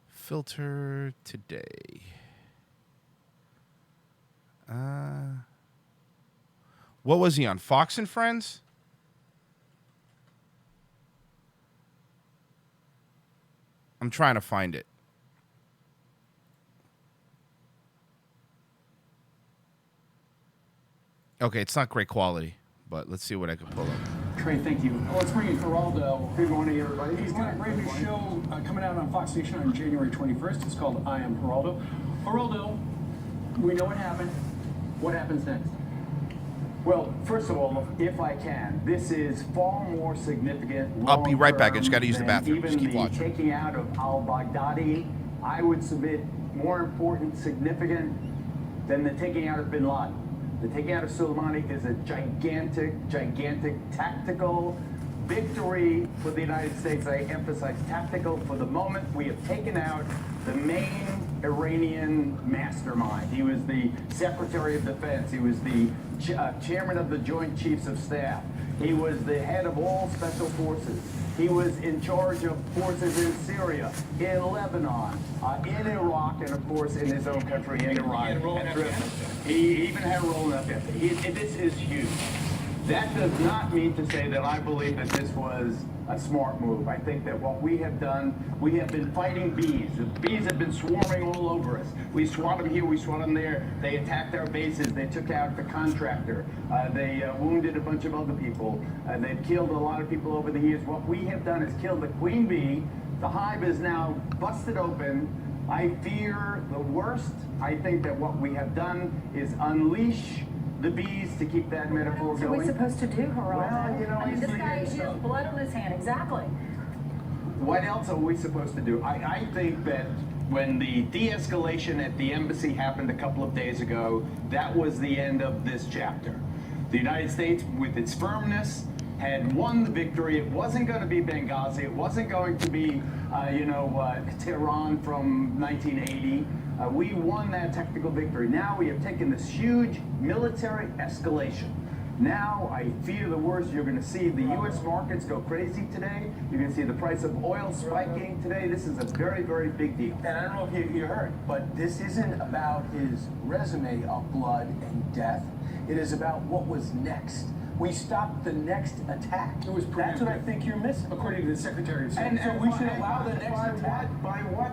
Filter today. What was he on? Fox and Friends? I'm trying to find it. Okay, it's not great quality, but let's see what I can pull up. Trey, thank you. Let's bring in Geraldo. Good morning, everybody. He's got a brand new show coming out on Fox Nation on January 21st. It's called I Am Geraldo. Geraldo, we know what happened. What happens next? Well, first of all, if I can, this is far more significant. I'll be right back. I just got to use the bathroom. Even Just keep the watching. taking out of al-Baghdadi, I would submit more important, significant than the taking out of bin Laden. The taking out of Soleimani is a gigantic, gigantic tactical victory for the United States. I emphasize tactical. For the moment, we have taken out the main Iranian mastermind. He was the Secretary of Defense. He was the chairman of the Joint Chiefs of Staff. He was the head of all special forces. He was in charge of forces in Syria, in Lebanon, in Iraq, and of course in his own country, in Iran. He even had a role in Afghanistan. This is huge. That does not mean to say that I believe that this was a smart move. I think that what we have done, we have been fighting bees. The bees have been swarming all over us. We swat them here, we swat them there. They attacked our bases. They took out the contractor. They wounded a bunch of other people. They've killed a lot of people over the years. What we have done is killed the queen bee. The hive is now busted open. I fear the worst. I think that what we have done is unleash the bees, to keep that metaphor going. What are we supposed to do, Geraldo? Well, you know, I mean, this guy has blood on his hand, exactly. What else are we supposed to do? I think that when the de-escalation at the embassy happened a couple of days ago, that was the end of this chapter. The United States, with its firmness, had won the victory. It wasn't going to be Benghazi. It wasn't going to be, Tehran from 1980. We won that technical victory. Now we have taken this huge military escalation. Now I fear the worst. You're going to see the U.S. markets go crazy today. You're going to see the price of oil spiking today. This is a very, very big deal. And I don't know if you heard, but this isn't about his resume of blood and death. It is about what was next. We stopped the next attack. That's what I think you're missing, according to the Secretary of State. So we should allow the next attack. By what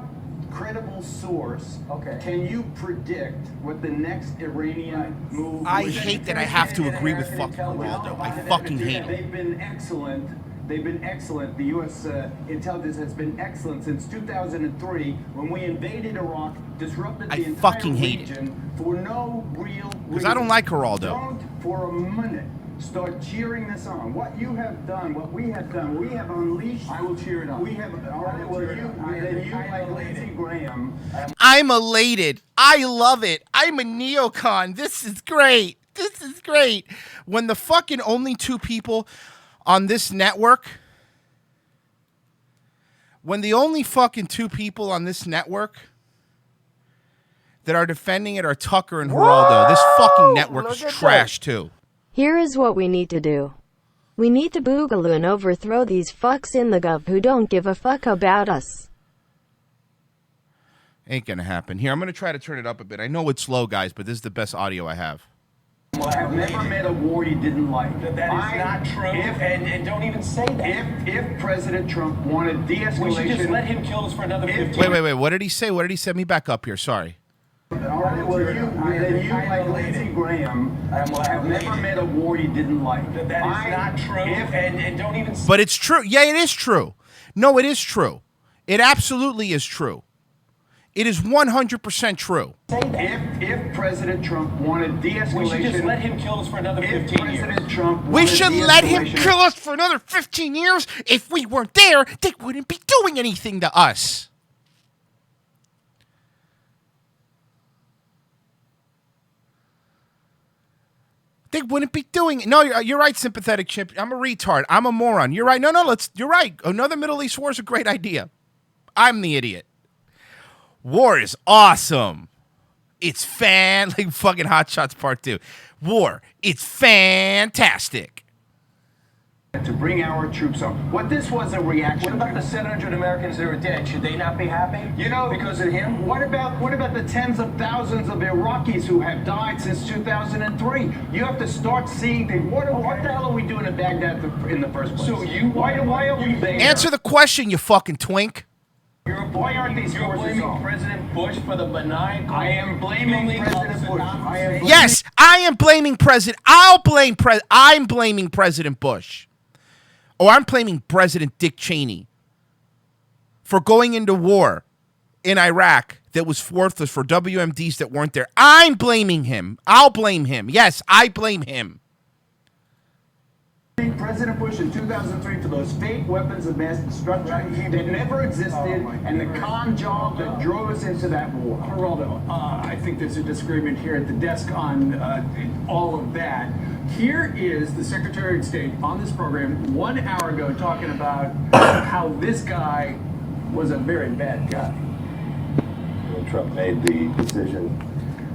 credible source can you predict what the next Iranian move I would be? hate that I have to agree with fucking Geraldo. I fucking hate him. They've been excellent. They've been excellent. The U.S. Intelligence has been excellent since 2003 when we invaded Iraq, disrupted the entire region for no real reason. Because I don't like Geraldo. Don't for a minute start cheering this on. What you have done, what we have done, we have unleashed. I will cheer it on. We have. All right, well, you like Lindsey Graham. I'm elated. I love it. I'm a neocon. This is great. This is great. When the fucking only two people on this network, when the only fucking two people on this network that are defending it are Tucker and Geraldo, this fucking network is trash too. Here is what we need to do. We need to boogaloo and overthrow these fucks in the gov who don't give a fuck about us. Ain't gonna happen. Here, I'm gonna try to turn it up a bit. I know it's low, guys, but this is the best audio I have. Well, I've never met a war you didn't like. That is not true, and don't even say that. If President Trump wanted de-escalation... We should just let him kill us for another 15 years. Wait. What did he say? What did he send me back up here? Sorry. All right, well, you like Lindsey Graham, have never met a war you didn't like. That is not true, and don't even say But it's true. Yeah, it is true. No, it is true. It absolutely is true. It is 100% true. If President Trump wanted de-escalation... We should just let him kill us for another 15 years. We should let him kill us for another 15 years? If we weren't there, they wouldn't be doing anything to us. They wouldn't be doing it. No, you're right, sympathetic chimp. I'm a retard. I'm a moron. You're right. No, you're right. Another Middle East war is a great idea. I'm the idiot. War is awesome. It's like fucking Hot Shots Part 2. War, it's fantastic. To bring our troops home. What this was a reaction. What about the 700 Americans that are dead? Should they not be happy? You know, because of him? What about the tens of thousands of Iraqis who have died since 2003? You have to start seeing what the hell are we doing in Baghdad in the first place? So why are we there? Answer the question, you fucking twink. Why aren't these You're forces blaming home? President Bush for the benign. I am blaming President Bush. Yes, I am blaming President. I'm blaming President Bush. Or I'm blaming President Dick Cheney for going into war in Iraq that was worthless for WMDs that weren't there. I'm blaming him. I'll blame him. Yes, I blame him. President Bush in 2003 for those fake weapons of mass destruction that never existed and the con job that drove us into that war. Geraldo, I think there's a disagreement here at the desk on all of that. Here is the Secretary of State on this program 1 hour ago talking about how this guy was a very bad guy. Trump made the decision,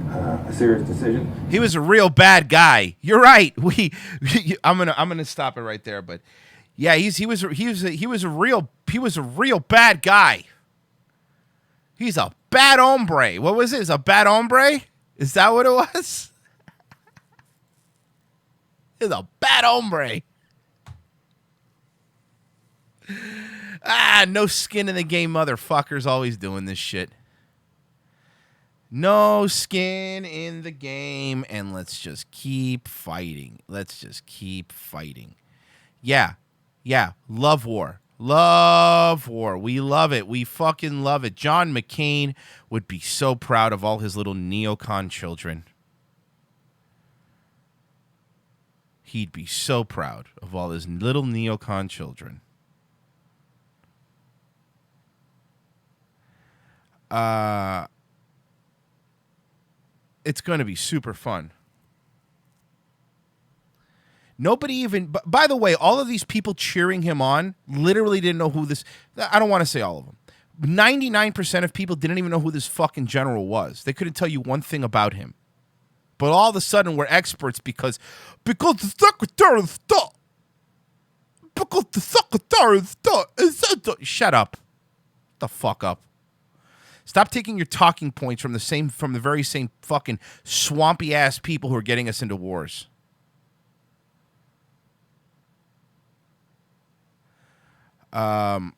a serious decision. He was a real bad guy. You're right. I'm gonna stop it right there. But yeah, he was a real bad guy. He's a bad hombre. What was it? Is a bad hombre? Is that what it was? He's a bad hombre. No skin in the game, motherfuckers. Always doing this shit. No skin in the game, and let's just keep fighting. Yeah. Love war. Love war. We love it. We fucking love it. John McCain would be so proud of all his little neocon children. He'd be so proud of all his little neocon children. It's going to be super fun. Nobody even, by the way, all of these people cheering him on literally didn't know who this, I don't want to say all of them. 99% of people didn't even know who this fucking general was. They couldn't tell you one thing about him. But all of a sudden we're experts because the Secretary of State, shut up. The fuck up. Stop taking your talking points from the very same fucking swampy ass people who are getting us into wars. Our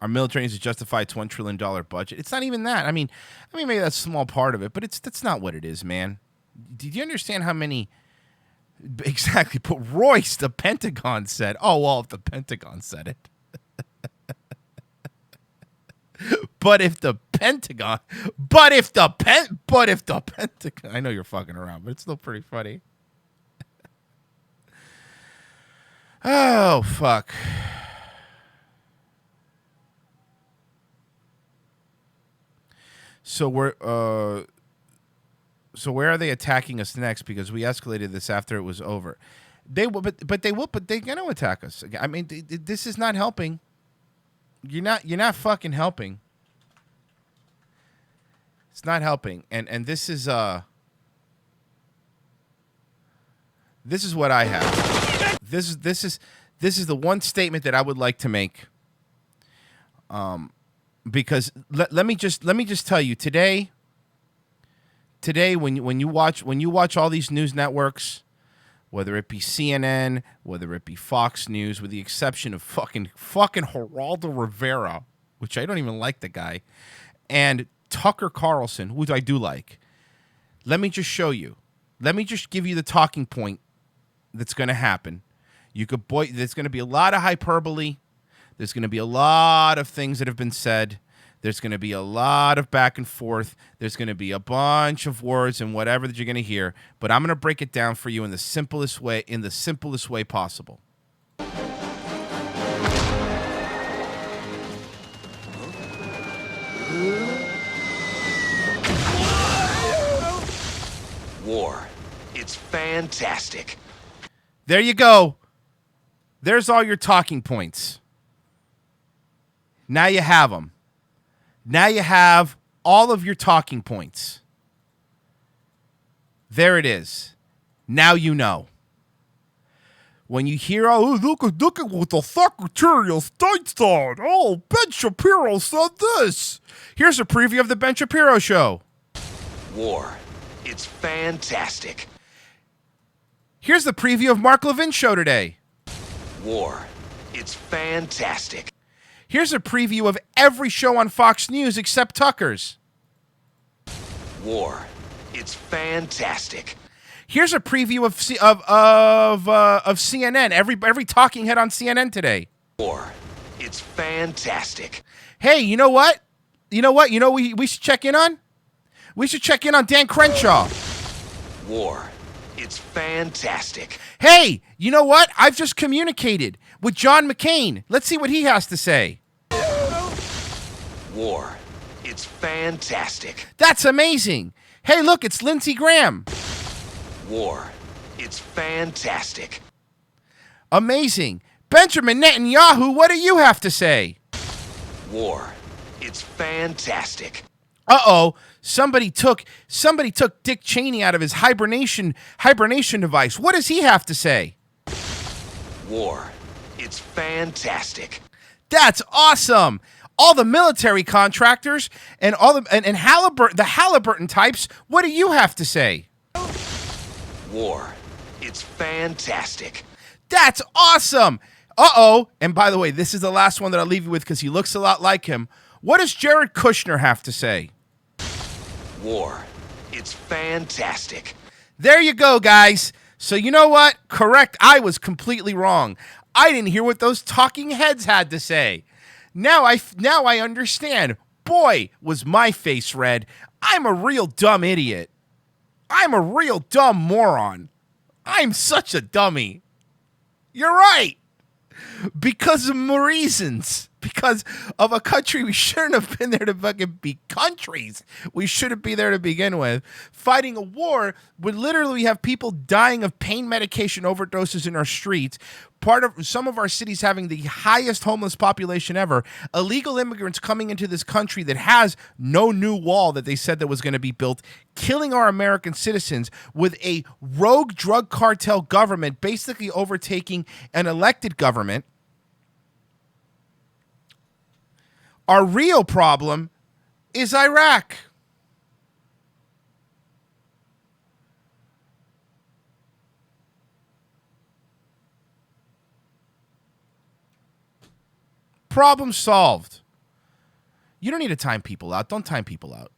military needs to justify its $1 trillion budget. It's not even that. I mean, maybe that's a small part of it, but that's not what it is, man. Did you understand how many? Exactly. But Royce, the Pentagon said, oh, well, if the Pentagon said it. But if the Pentagon, I know you're fucking around, but it's still pretty funny. Oh, fuck. So where are they attacking us next? Because we escalated this after it was over. They will, but they're going to attack us. I mean, this is not helping. You're not fucking helping. It's not helping. And this is what I have. This is the one statement that I would like to make. Because let me just tell you today when you watch all these news networks, whether it be CNN, whether it be Fox News, with the exception of fucking Geraldo Rivera, which I don't even like the guy, and Tucker Carlson, which I do like. Let me just show you. Let me just give you the talking point that's going to happen. There's going to be a lot of hyperbole. There's going to be a lot of things that have been said. There's going to be a lot of back and forth. There's going to be a bunch of words and whatever that you're going to hear. But I'm going to break it down for you in the simplest way possible. War. It's fantastic. There you go. There's all your talking points. Now you have them. Now you have all of your talking points. There it is. Now you know. When you hear, oh, look at what the Secretary of State said. Oh, Ben Shapiro said this. Here's a preview of the Ben Shapiro show. War. It's fantastic. Here's the preview of Mark Levin's show today. War. It's fantastic. Here's a preview of every show on Fox News except Tucker's. War. It's fantastic. Here's a preview of CNN. Every talking head on CNN today. War. It's fantastic. Hey, you know what? We should check in on? We should check in on Dan Crenshaw. War. It's fantastic. Hey, you know what? I've just communicated with John McCain. Let's see what he has to say. War. It's fantastic. That's amazing. Hey, look, it's Lindsey Graham. War. It's fantastic. Amazing. Benjamin Netanyahu, what do you have to say? War. It's fantastic. Uh-oh. Somebody took Dick Cheney out of his hibernation device. What does he have to say? War. It's fantastic. That's awesome. All the military contractors and the Halliburton types, what do you have to say? War. It's fantastic. That's awesome. Uh-oh. And by the way, this is the last one that I'll leave you with because he looks a lot like him. What does Jared Kushner have to say? War. It's fantastic. There you go, guys. So you know what? Correct. I was completely wrong. I didn't hear what those talking heads had to say. Now I understand. Boy, was my face red. I'm a real dumb idiot. I'm a real dumb moron. I'm such a dummy. You're right. Because of reasons. Because of a country we shouldn't have been there to fucking be countries. We shouldn't be there to begin with. Fighting a war would literally have people dying of pain medication overdoses in our streets. Part of some of our cities having the highest homeless population ever. Illegal immigrants coming into this country that has no new wall that they said that was going to be built. Killing our American citizens with a rogue drug cartel government basically overtaking an elected government. Our real problem is Iraq. Problem solved. You don't need to time people out. Don't time people out.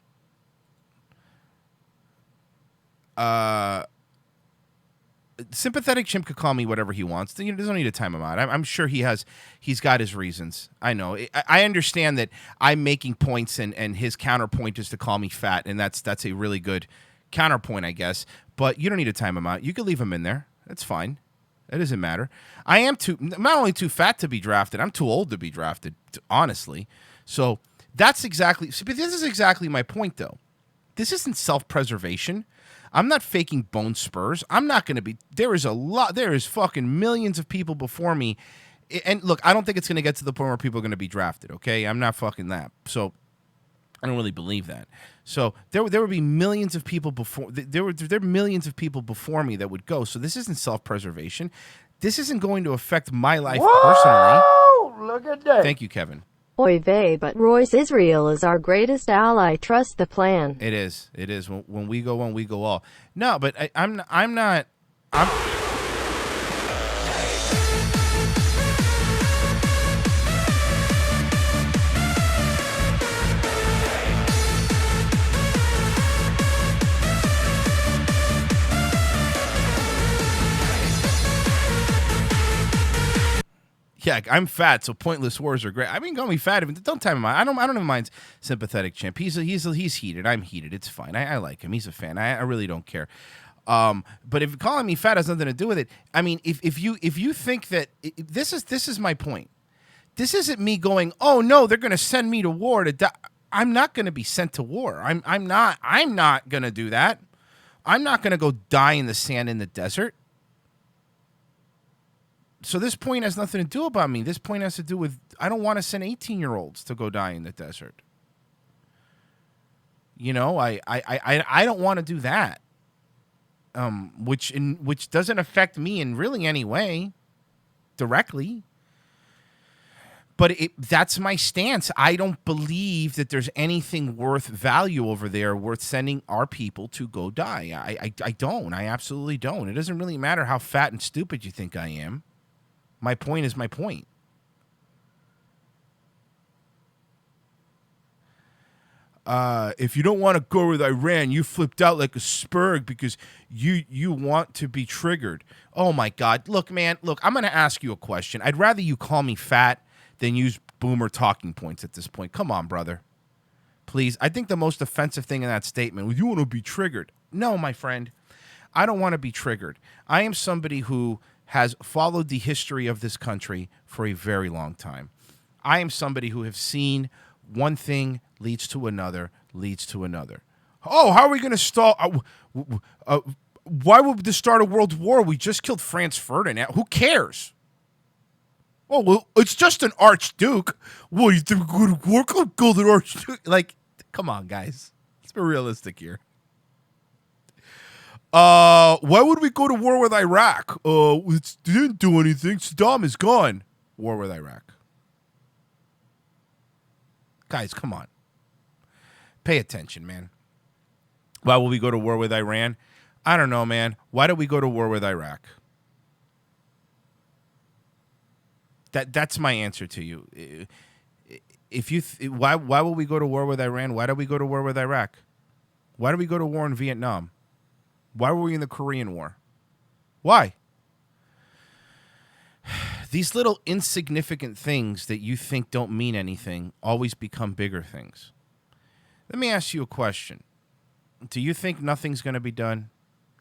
Sympathetic Chimp could call me whatever he wants. You don't need to time him out. I'm sure he's got his reasons. I know. I understand that I'm making points and his counterpoint is to call me fat, and that's a really good counterpoint, I guess. But you don't need to time him out. You could leave him in there. That's fine. It doesn't matter. I'm not only too fat to be drafted, I'm too old to be drafted, honestly. So this is exactly my point, though. This isn't self-preservation. I'm not faking bone spurs. I'm not going to be. There is fucking millions of people before me. And look, I don't think it's going to get to the point where people are going to be drafted, okay? I'm not fucking that. So I don't really believe that. So there would be millions of people before. There are millions of people before me that would go. So this isn't self-preservation. This isn't going to affect my life personally. Look at that. Thank you, Kevin. Oy vey, but Royce, Israel is our greatest ally. Trust the plan. It is. When we go one, we go all. No, but I'm not. Yeah, I'm fat, so pointless wars are great. I mean, call me fat. Don't time him out. I don't even mind Sympathetic Chimp. He's heated. I'm heated. It's fine. I like him. He's a fan. I really don't care. But if calling me fat has nothing to do with it, I mean, if you think that this is my point. This isn't me going, oh no, they're going to send me to war to die. I'm not going to be sent to war. I'm not going to do that. I'm not going to go die in the sand in the desert. So this point has nothing to do about me. This point has to do with I don't want to send 18-year-olds to go die in the desert. You know, I don't want to do that. Which doesn't affect me in really any way directly. But that's my stance. I don't believe that there's anything worth value over there worth sending our people to go die. I don't. I absolutely don't. It doesn't really matter how fat and stupid you think I am. My point is my point. If you don't want to go with Iran, you flipped out like a spurg because you want to be triggered. Oh, my God. Look, man, I'm going to ask you a question. I'd rather you call me fat than use boomer talking points at this point. Come on, brother. Please. I think the most offensive thing in that statement was you want to be triggered. No, my friend. I don't want to be triggered. I am somebody who has followed the history of this country for a very long time. I am somebody who have seen one thing leads to another, leads to another. Oh, how are we going to stall? Why would this start a world war? We just killed Franz Ferdinand. Who cares? Oh, well, it's just an archduke. Well, you think we're going to war? Go to the archduke. Like, come on, guys. Let's be realistic here. Why would we go to war with Iraq? It didn't do anything. Saddam is gone. War with Iraq. Guys, come on. Pay attention, man. Why will we go to war with Iran? I don't know, man. Why did we go to war with Iraq? That's my answer to you. If you why will we go to war with Iran? Why did we go to war with Iraq? Why did we go to war in Vietnam? Why were we in the Korean War? Why? These little insignificant things that you think don't mean anything always become bigger things. Let me ask you a question. Do you think nothing's going to be done?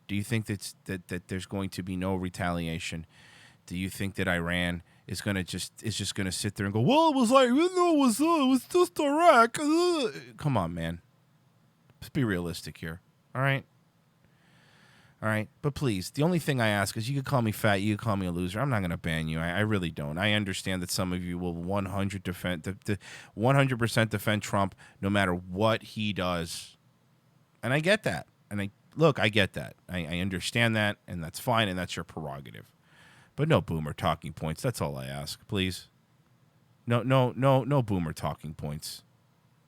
Do you think that there's going to be no retaliation? Do you think that Iran is just going to sit there and go, well, it was like, no, it was just Iraq. Come on, man. Let's be realistic here. All right? All right? But please, the only thing I ask is you can call me fat, you can call me a loser. I'm not going to ban you. I really don't. I understand that some of you will 100% defend Trump no matter what he does. And I get that. And I get that. I understand that, and that's fine, and that's your prerogative. But no boomer talking points. That's all I ask, please. No boomer talking points,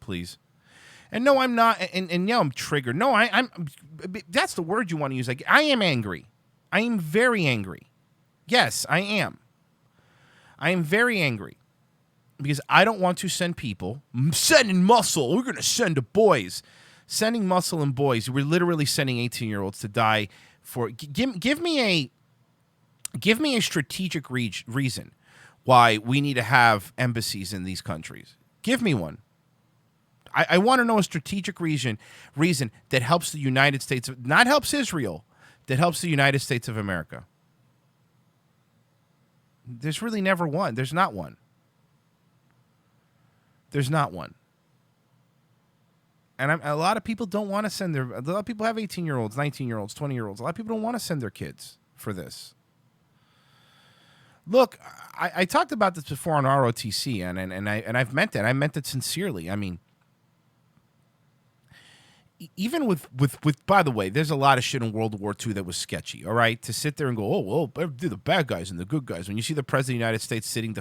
please. And no, I'm not. And yeah, I'm triggered. No, I'm. That's the word you want to use. Like, I am angry. I am very angry. Yes, I am. I am very angry because I don't want to send people sending muscle. We're gonna send the boys, sending muscle and boys. We're literally sending 18-year-olds to die for. Give me a strategic reason why we need to have embassies in these countries. Give me one. I want to know a strategic reason that helps the United States, not helps Israel, that helps the United States of America. There's really never one. There's not one. There's not one. And a lot of people don't want to send a lot of people have 18-year-olds, 19-year-olds, 20-year-olds. A lot of people don't want to send their kids for this. Look, I talked about this before on ROTC, and I've meant that. I meant it sincerely. I mean, even with by the way, there's a lot of shit in World War II that was sketchy. All right, to sit there and go, oh well, they're the bad guys and the good guys. When you see the president of the United States sitting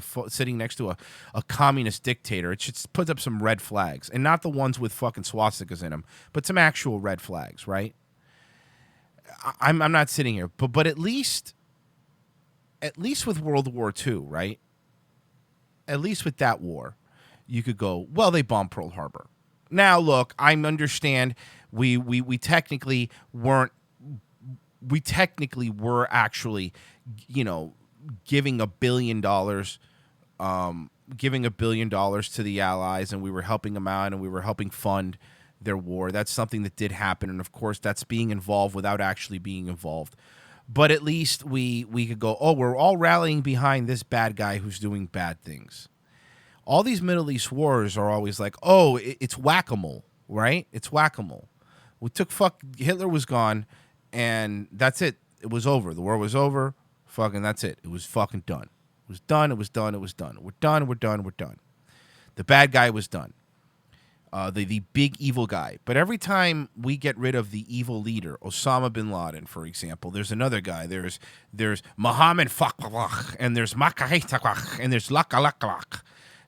next to a communist dictator, it just puts up some red flags, and not the ones with fucking swastikas in them, but some actual red flags, right? I'm not sitting here, but at least with World War II, right? At least with that war, you could go, well, they bombed Pearl Harbor. Now, look, I understand we technically weren't. We technically were actually, giving $1 billion, to the Allies, and we were helping them out, and we were helping fund their war. That's something that did happen, and of course, that's being involved without actually being involved. But at least we could go, oh, we're all rallying behind this bad guy who's doing bad things. All these Middle East wars are always like, oh, it's whack-a-mole, right? It's whack-a-mole. Hitler was gone, and that's it. It was over. The war was over. Fucking, that's it. It was fucking done. It was done. It was done. It was done. We're done. We're done. We're done. The bad guy was done. The big evil guy. But every time we get rid of the evil leader, Osama bin Laden, for example, there's another guy. There's Mohammed Fakwak, and there's Makahitakak, and there's Lakalakalak.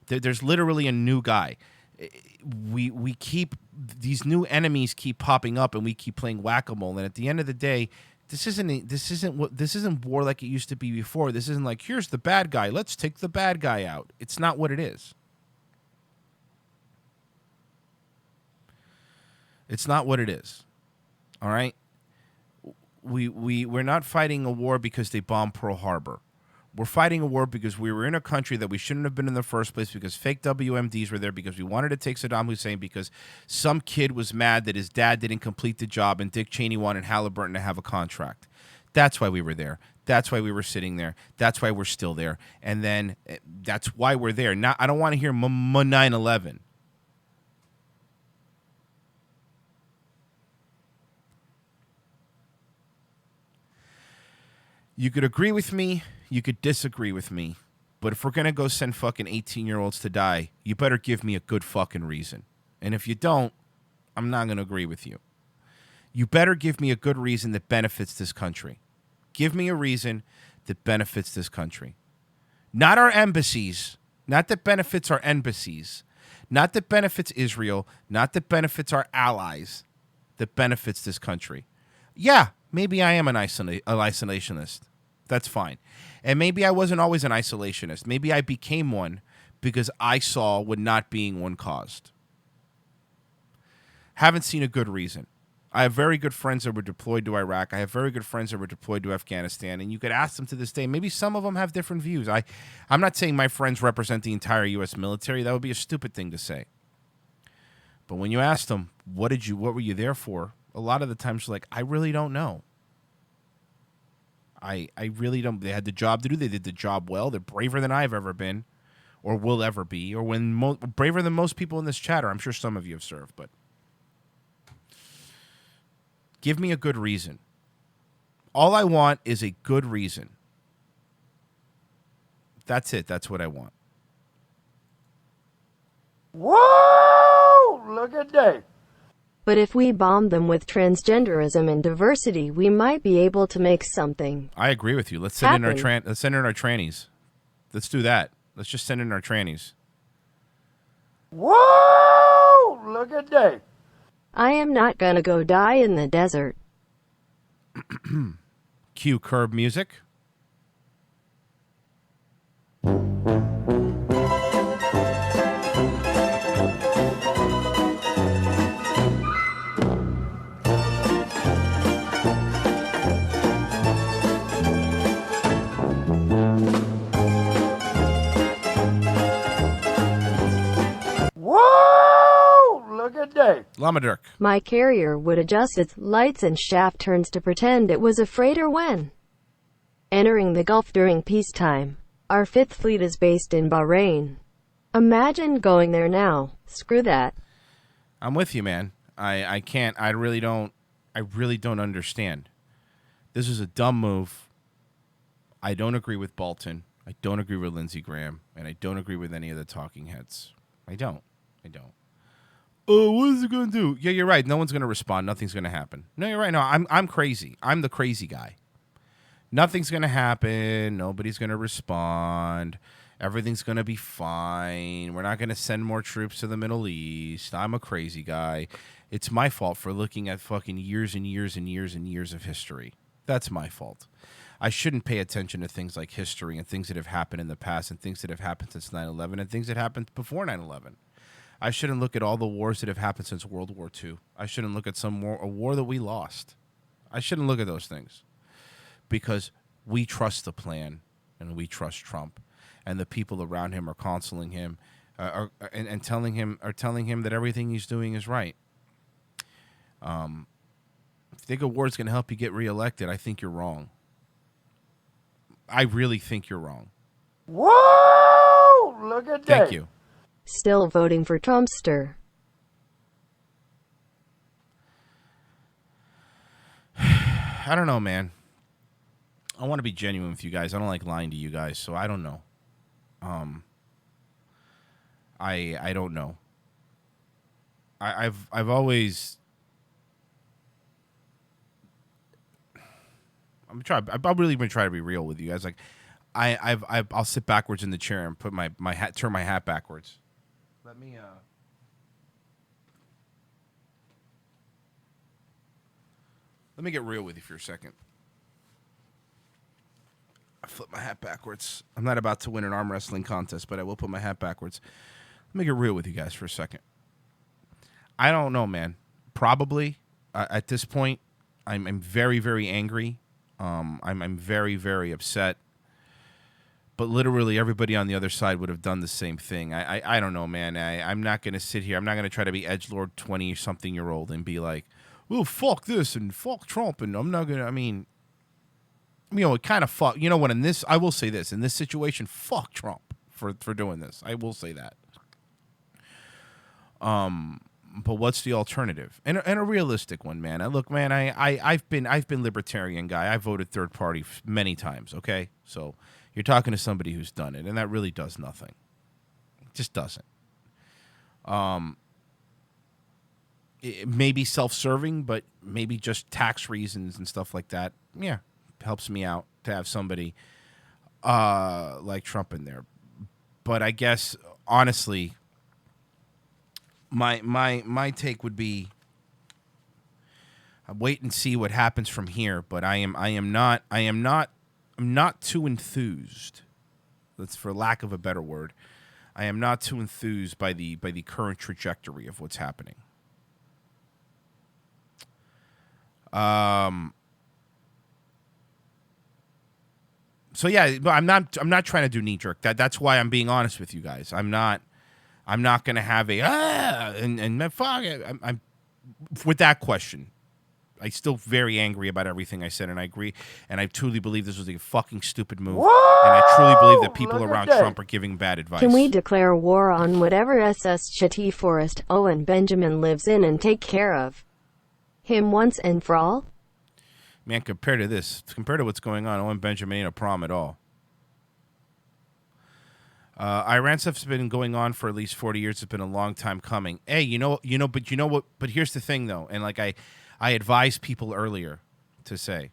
There's literally a new guy. We keep, these new enemies keep popping up, and we keep playing whack-a-mole. And at the end of the day, this isn't war like it used to be before. This isn't like, here's the bad guy, let's take the bad guy out. It's not what it is. It's not what it is. All right? We're not fighting a war because they bombed Pearl Harbor. We're fighting a war because we were in a country that we shouldn't have been in the first place, because fake WMDs were there, because we wanted to take Saddam Hussein, because some kid was mad that his dad didn't complete the job and Dick Cheney wanted Halliburton to have a contract. That's why we were there. That's why we were sitting there. That's why we're still there. And then that's why we're there. Now, I don't want to hear 9/11. You could agree with me, you could disagree with me, but if we're going to go send fucking 18-year-olds to die, you better give me a good fucking reason. And if you don't, I'm not going to agree with you. You better give me a good reason that benefits this country. Give me a reason that benefits this country. Not our embassies, not that benefits our embassies, not that benefits Israel, not that benefits our allies, that benefits this country. Yeah, maybe I am an isolationist. That's fine. And maybe I wasn't always an isolationist. Maybe I became one because I saw what not being one caused. Haven't seen a good reason. I have very good friends that were deployed to Iraq. I have very good friends that were deployed to Afghanistan. And you could ask them to this day. Maybe some of them have different views. I'm not saying my friends represent the entire U.S. military. That would be a stupid thing to say. But when you ask them, what were you there for? A lot of the times, like, I really don't know. I really don't. They had the job to do. They did the job well. They're braver than I've ever been or will ever be, or braver than most people in this chat, or I'm sure some of you have served. But give me a good reason. All I want is a good reason. That's it. That's what I want. Whoa! Look at that. But if we bomb them with transgenderism and diversity, we might be able to make something. I agree with you. Let's send in our happen. let's send in our trannies. Let's do that. Let's just send in our trannies. Whoa! Look at that. I am not gonna go die in the desert. Cue curb music. Whoa! Look at that. Llama Dirk. My carrier would adjust its lights and shaft turns to pretend it was a freighter when entering the Gulf during peacetime. Our Fifth Fleet is based in Bahrain. Imagine going there now. Screw that. I'm with you, man. I can't. I really don't understand. This is a dumb move. I don't agree with Bolton. I don't agree with Lindsey Graham, and I don't agree with any of the talking heads. I don't. Oh, what is it going to do? Yeah, you're right. No one's going to respond. Nothing's going to happen. No, you're right. No, I'm crazy. I'm the crazy guy. Nothing's going to happen. Nobody's going to respond. Everything's going to be fine. We're not going to send more troops to the Middle East. I'm a crazy guy. It's my fault for looking at fucking years and years and years and years of history. That's my fault. I shouldn't pay attention to things like history and things that have happened in the past and things that have happened since 9/11 and things that happened before 9/11. I shouldn't look at all the wars that have happened since World War II. I shouldn't look at a war that we lost. I shouldn't look at those things because we trust the plan and we trust Trump, and the people around him are counseling him and telling him that everything he's doing is right. If you think a war is going to help you get reelected, I think you're wrong. I really think you're wrong. Whoa! Look at that. Thank you. Still voting for Trumpster. I don't know, man. I want to be genuine with you guys. I don't like lying to you guys, so I don't know. I don't know. I've always I've really been trying to be real with you guys. Like I'll sit backwards in the chair and put my hat, turn my hat backwards. Let me get real with you for a second. I flip my hat backwards. I'm not about to win an arm wrestling contest, but I will put my hat backwards. Let me get real with you guys for a second. I don't know, man. Probably at this point, I'm very, very angry. I'm very, very upset. But literally everybody on the other side would have done the same thing. I don't know, man. I'm not going to sit here. I'm not going to try to be edgelord 20-something-year-old and be like, well, fuck this and fuck Trump. And I'm not going to, I mean, it kind of fuck. You know what, I will say this. In this situation, fuck Trump for doing this. I will say that. But what's the alternative? And a realistic one, man. Look, man, I've been libertarian guy. I voted third party many times, okay? So you're talking to somebody who's done it, and that really does nothing. It just doesn't. It may be self-serving, but maybe just tax reasons and stuff like that. Yeah, helps me out to have somebody like Trump in there. But I guess, honestly, my take would be wait and see what happens from here. But I'm not too enthused. That's for lack of a better word. I am not too enthused by the current trajectory of what's happening. So yeah, but I'm not trying to do knee jerk. That's why I'm being honest with you guys. I'm not going to have a and fuck it. I'm with that question. I'm still very angry about everything I said, and I agree. And I truly believe this was a fucking stupid move. Whoa! And I truly believe that people Look at around that. Trump are giving bad advice. Can we declare war on whatever SS Chatty Forest Owen Benjamin lives in and take care of him once and for all? Man, compared to what's going on, Owen Benjamin ain't a problem at all. Iran stuff's been going on for at least 40 years. It's been a long time coming. Hey, but you know what? But here's the thing, though, and like I advised people earlier to say,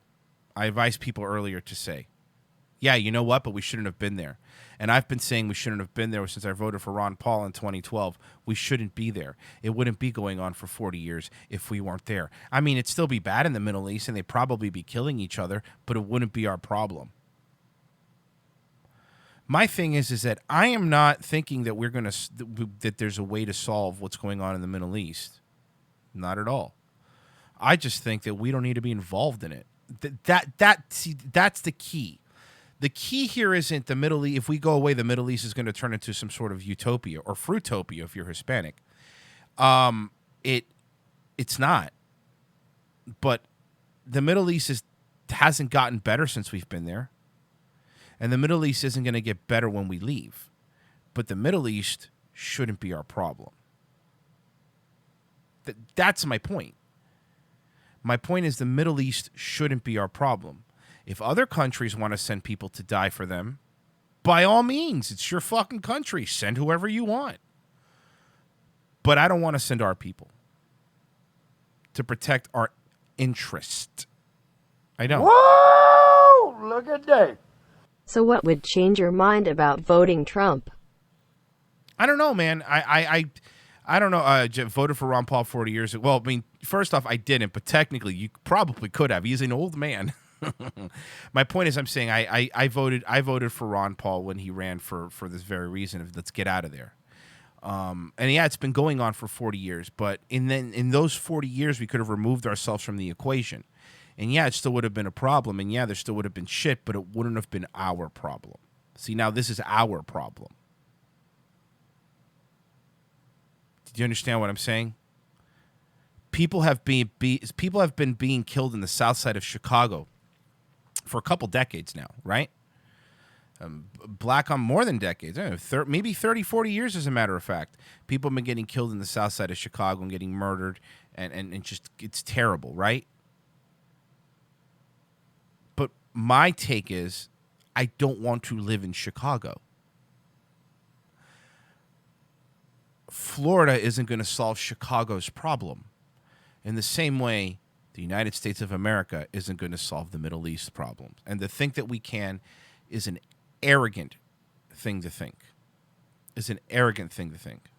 yeah, you know what? But we shouldn't have been there. And I've been saying we shouldn't have been there since I voted for Ron Paul in 2012. We shouldn't be there. It wouldn't be going on for 40 years if we weren't there. I mean, it'd still be bad in the Middle East, and they'd probably be killing each other, but it wouldn't be our problem. My thing is that I am not thinking that that there's a way to solve what's going on in the Middle East. Not at all. I just think that we don't need to be involved in it. That's the key. The key here isn't the Middle East. If we go away, the Middle East is going to turn into some sort of utopia or fruitopia if you're Hispanic. It's not. But the Middle East hasn't gotten better since we've been there. And the Middle East isn't going to get better when we leave. But the Middle East shouldn't be our problem. That's my point. My point is the Middle East shouldn't be our problem. If other countries want to send people to die for them, by all means, it's your fucking country. Send whoever you want. But I don't want to send our people to protect our interest. I don't. Whoa! Look at that. So what would change your mind about voting Trump? I don't know, man. I don't know. I voted for Ron Paul 40 years ago. Well, I mean, first off, I didn't, but technically, you probably could have. He's an old man. My point is, I'm saying I voted for Ron Paul when he ran for this very reason of let's get out of there. And yeah, it's been going on for 40 years, but in those 40 years, we could have removed ourselves from the equation. And yeah, it still would have been a problem. And yeah, there still would have been shit, but it wouldn't have been our problem. See, now this is our problem. Did you understand what I'm saying? People have been being killed in the south side of Chicago for a couple decades now, right? Black on more than decades, maybe 30, 40 years as a matter of fact. People have been getting killed in the south side of Chicago and getting murdered, and just, it's terrible, right? But My take is I don't want to live in Chicago. Florida isn't going to solve Chicago's problem. In the same way, the United States of America isn't going to solve the Middle East problems. And to think that we can is an arrogant thing to think. Is an arrogant thing to think.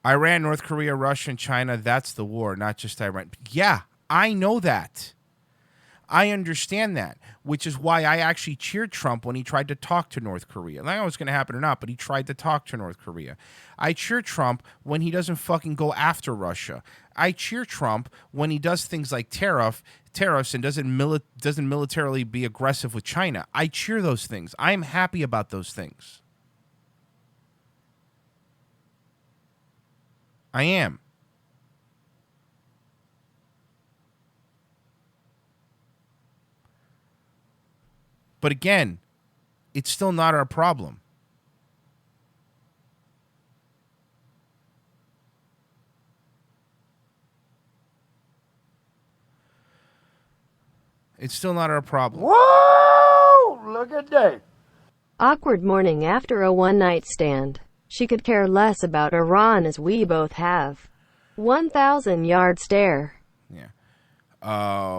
Iran, North Korea, Russia, and China, that's the war, not just Iran. Yeah, I know that. I understand that, which is why I actually cheered Trump when he tried to talk to North Korea. I don't know what's going to happen or not, but he tried to talk to North Korea. I cheer Trump when he doesn't fucking go after Russia. I cheer Trump when he does things like tariffs and doesn't militarily be aggressive with China. I cheer those things. I'm happy about those things. I am. But again, it's still not our problem. It's still not our problem. Whoa! Look at Dave. Awkward morning after a one-night stand. She could care less about Iran as we both have. 1,000-yard stare. Yeah.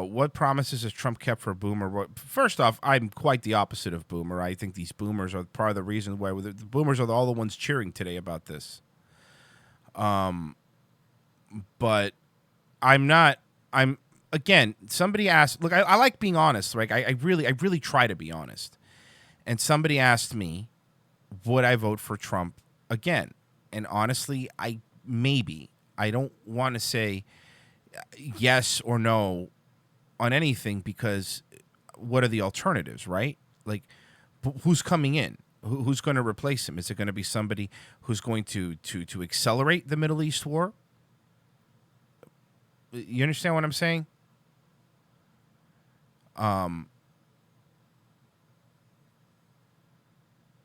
What promises has Trump kept for Boomer? First off, I'm quite the opposite of Boomer. I think these Boomers are part of the reason why the Boomers are all the ones cheering today about this. But I'm not. Again, somebody asked. Look, I like being honest. Right? I really try to be honest. And somebody asked me, would I vote for Trump again? And honestly, I don't want to say yes or no on anything, because what are the alternatives, right? Like, who's coming in? Who's going to replace him? Is it going to be somebody who's going to accelerate the Middle East war? You understand what I'm saying?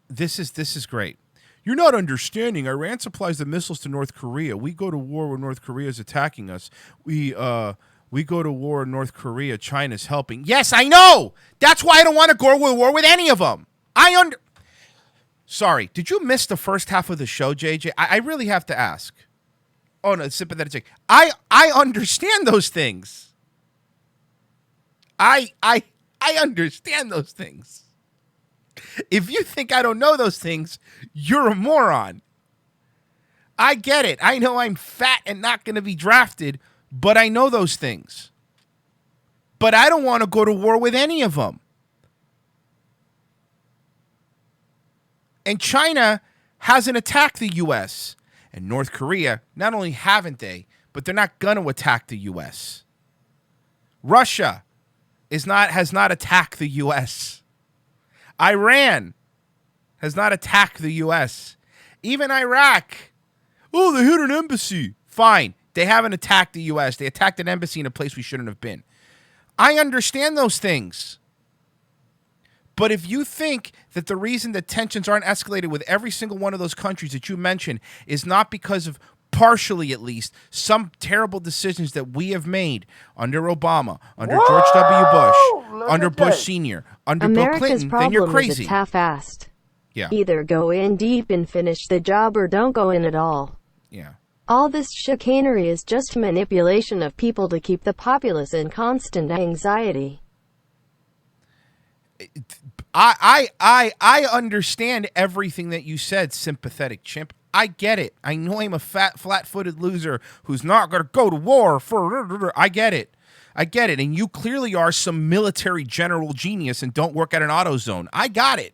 This is great. You're not understanding. Iran supplies the missiles to North Korea. We go to war when North Korea is attacking us. We go to war in North Korea. China's helping. Yes, I know. That's why I don't want to go to war with any of them. Sorry, did you miss the first half of the show, JJ? I really have to ask. Oh no, it's sympathetic. I understand those things. I understand those things. If you think I don't know those things, you're a moron. I get it. I know I'm fat and not going to be drafted, but I know those things. But I don't want to go to war with any of them. And China hasn't attacked the U.S. And North Korea, not only haven't they, but they're not going to attack the U.S. Russia has not attacked the U.S. Iran has not attacked the U.S. Even Iraq. Oh, they hit an embassy. Fine. They haven't attacked the U.S. They attacked an embassy in a place we shouldn't have been. I understand those things. But if you think that the reason that tensions aren't escalated with every single one of those countries that you mentioned is not because of, partially at least, some terrible decisions that we have made under Obama, under George W. Bush, under Bush Sr., under America's Bill Clinton, then you're crazy. Is it's half-assed. Yeah. Either go in deep and finish the job or don't go in at all. Yeah. All this chicanery is just manipulation of people to keep the populace in constant anxiety. I understand everything that you said, sympathetic chimp. I get it. I know I'm a fat, flat-footed loser who's not going to go to war for... I get it. And you clearly are some military general genius and don't work at an AutoZone. I got it.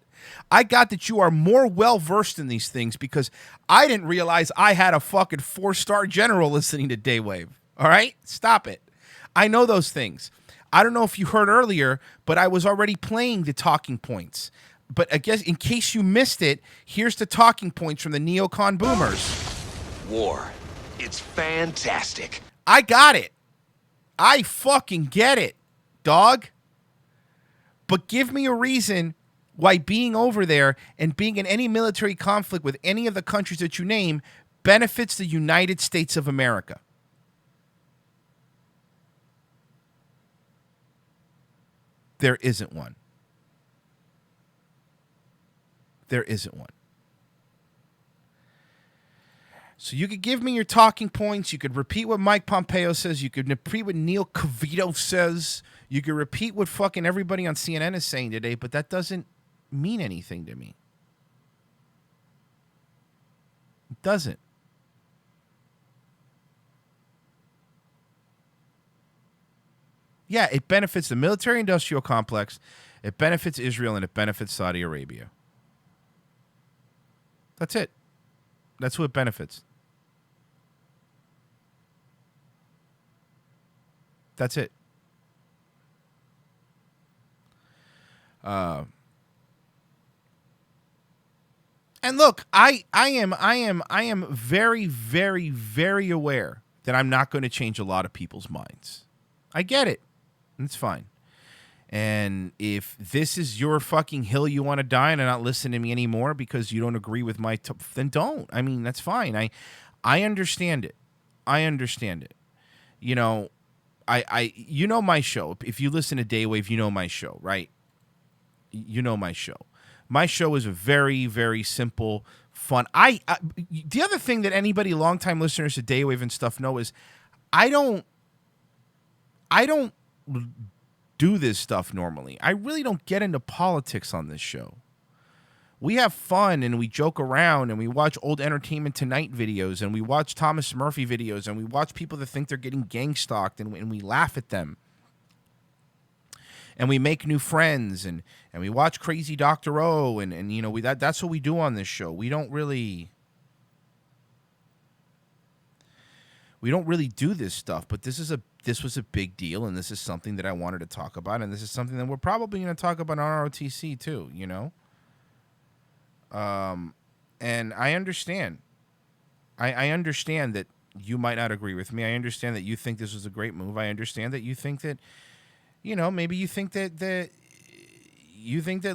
I got that you are more well-versed in these things, because I didn't realize I had a fucking 4-star general listening to Daywave. All right? Stop it. I know those things. I don't know if you heard earlier, but I was already playing the talking points. But I guess in case you missed it, here's the talking points from the neocon boomers. War. It's fantastic. I got it. I fucking get it, dog. But give me a reason why being over there and being in any military conflict with any of the countries that you name benefits the United States of America. There isn't one. There isn't one. So you could give me your talking points. You could repeat what Mike Pompeo says. You could repeat what Neil Cavito says. You could repeat what fucking everybody on CNN is saying today, but that doesn't mean anything to me. It doesn't. Yeah, it benefits the military-industrial complex, it benefits Israel, and it benefits Saudi Arabia. That's it. That's who it benefits. That's it. And look, I am very, very, very aware that I'm not going to change a lot of people's minds. I get it. It's fine. And if this is your fucking hill you want to die on and not listen to me anymore because you don't agree with my then don't. I mean, that's fine. I understand it. I understand it. You know, you know my show. If you listen to Daywave, you know my show, right? You know my show. My show is a very, very simple, fun. The other thing that anybody, longtime listeners to Daywave and stuff know is I don't do this stuff normally. I really don't get into politics on this show. We have fun and we joke around and we watch old Entertainment Tonight videos and we watch Thomas Murphy videos and we watch people that think they're getting gang stalked and we laugh at them. And we make new friends and we watch Crazy Dr. O and you know, that's what we do on this show. We don't really do this stuff, but this was a big deal, and this is something that I wanted to talk about, and this is something that we're probably going to talk about on ROTC too, you know? And I understand. I understand that you might not agree with me. I understand that you think this was a great move. I understand that you think that, you know, maybe you think that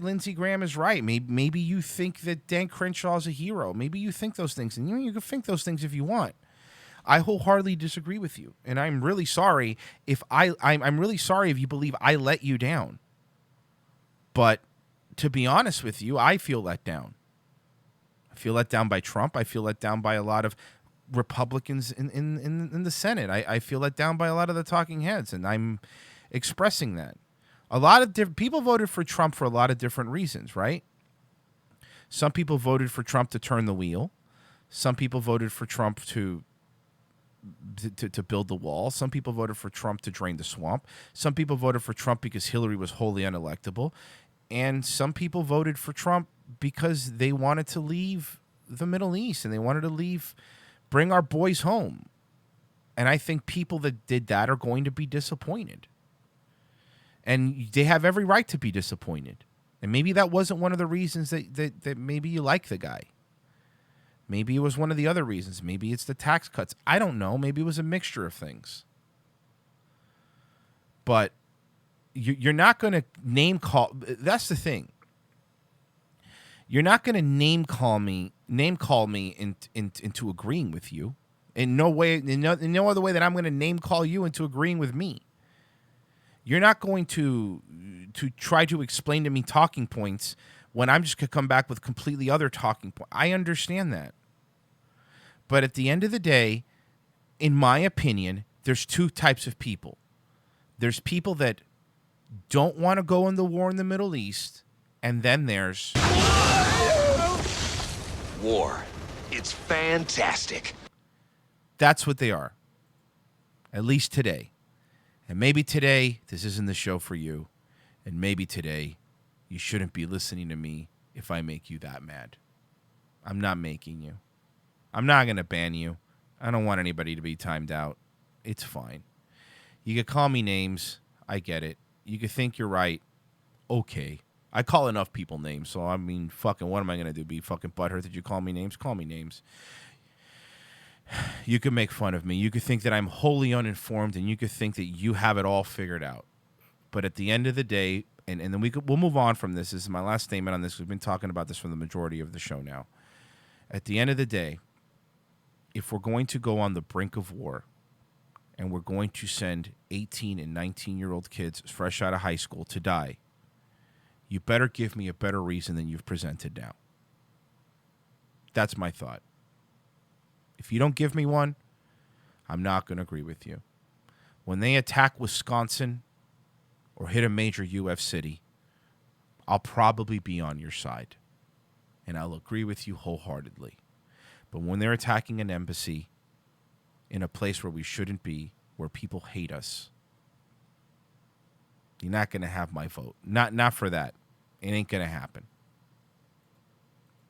Lindsey Graham is right. Maybe you think that Dan Crenshaw is a hero. Maybe you think those things, and you can think those things if you want. I wholeheartedly disagree with you, and I'm really sorry if I'm really sorry if you believe I let you down. But to be honest with you, I feel let down. I feel let down by Trump. I feel let down by a lot of Republicans in the Senate. I feel let down by a lot of the talking heads, and I'm expressing that. A lot of people voted for Trump for a lot of different reasons, right? Some people voted for Trump to turn the wheel. Some people voted for Trump to build the wall. Some people voted for Trump to drain the swamp. Some people voted for Trump because Hillary was wholly unelectable. And some people voted for Trump because they wanted to leave the Middle East and they wanted to bring our boys home. And I think people that did that are going to be disappointed. And they have every right to be disappointed. And maybe that wasn't one of the reasons that maybe you like the guy. Maybe it was one of the other reasons. Maybe it's the tax cuts. I don't know. Maybe it was a mixture of things. But you're not going to name call. That's the thing. You're not going to name call me into agreeing with you. In no way, in no other way that I'm going to name call you into agreeing with me. You're not going to try to explain to me talking points when I'm just going to come back with completely other talking points. I understand that. But at the end of the day, in my opinion, there's two types of people. There's people that don't want to go in the war in the Middle East, and then there's war. It's fantastic. That's what they are. At least today. And maybe today, this isn't the show for you. And maybe today, you shouldn't be listening to me if I make you that mad. I'm not making you. I'm not going to ban you. I don't want anybody to be timed out. It's fine. You could call me names. I get it. You could think you're right. Okay. I call enough people names, so I mean, fucking, what am I going to do? Be fucking butthurt that you call me names? Call me names. You could make fun of me. You could think that I'm wholly uninformed, and you could think that you have it all figured out. But at the end of the day, and then we'll move on from this. This is my last statement on this. We've been talking about this for the majority of the show now. At the end of the day, if we're going to go on the brink of war and we're going to send 18 and 19-year-old kids fresh out of high school to die, you better give me a better reason than you've presented now. That's my thought. If you don't give me one, I'm not going to agree with you. When they attack Wisconsin or hit a major U.S. city, I'll probably be on your side, and I'll agree with you wholeheartedly. But when they're attacking an embassy in a place where we shouldn't be, where people hate us, you're not going to have my vote. Not for that. It ain't going to happen.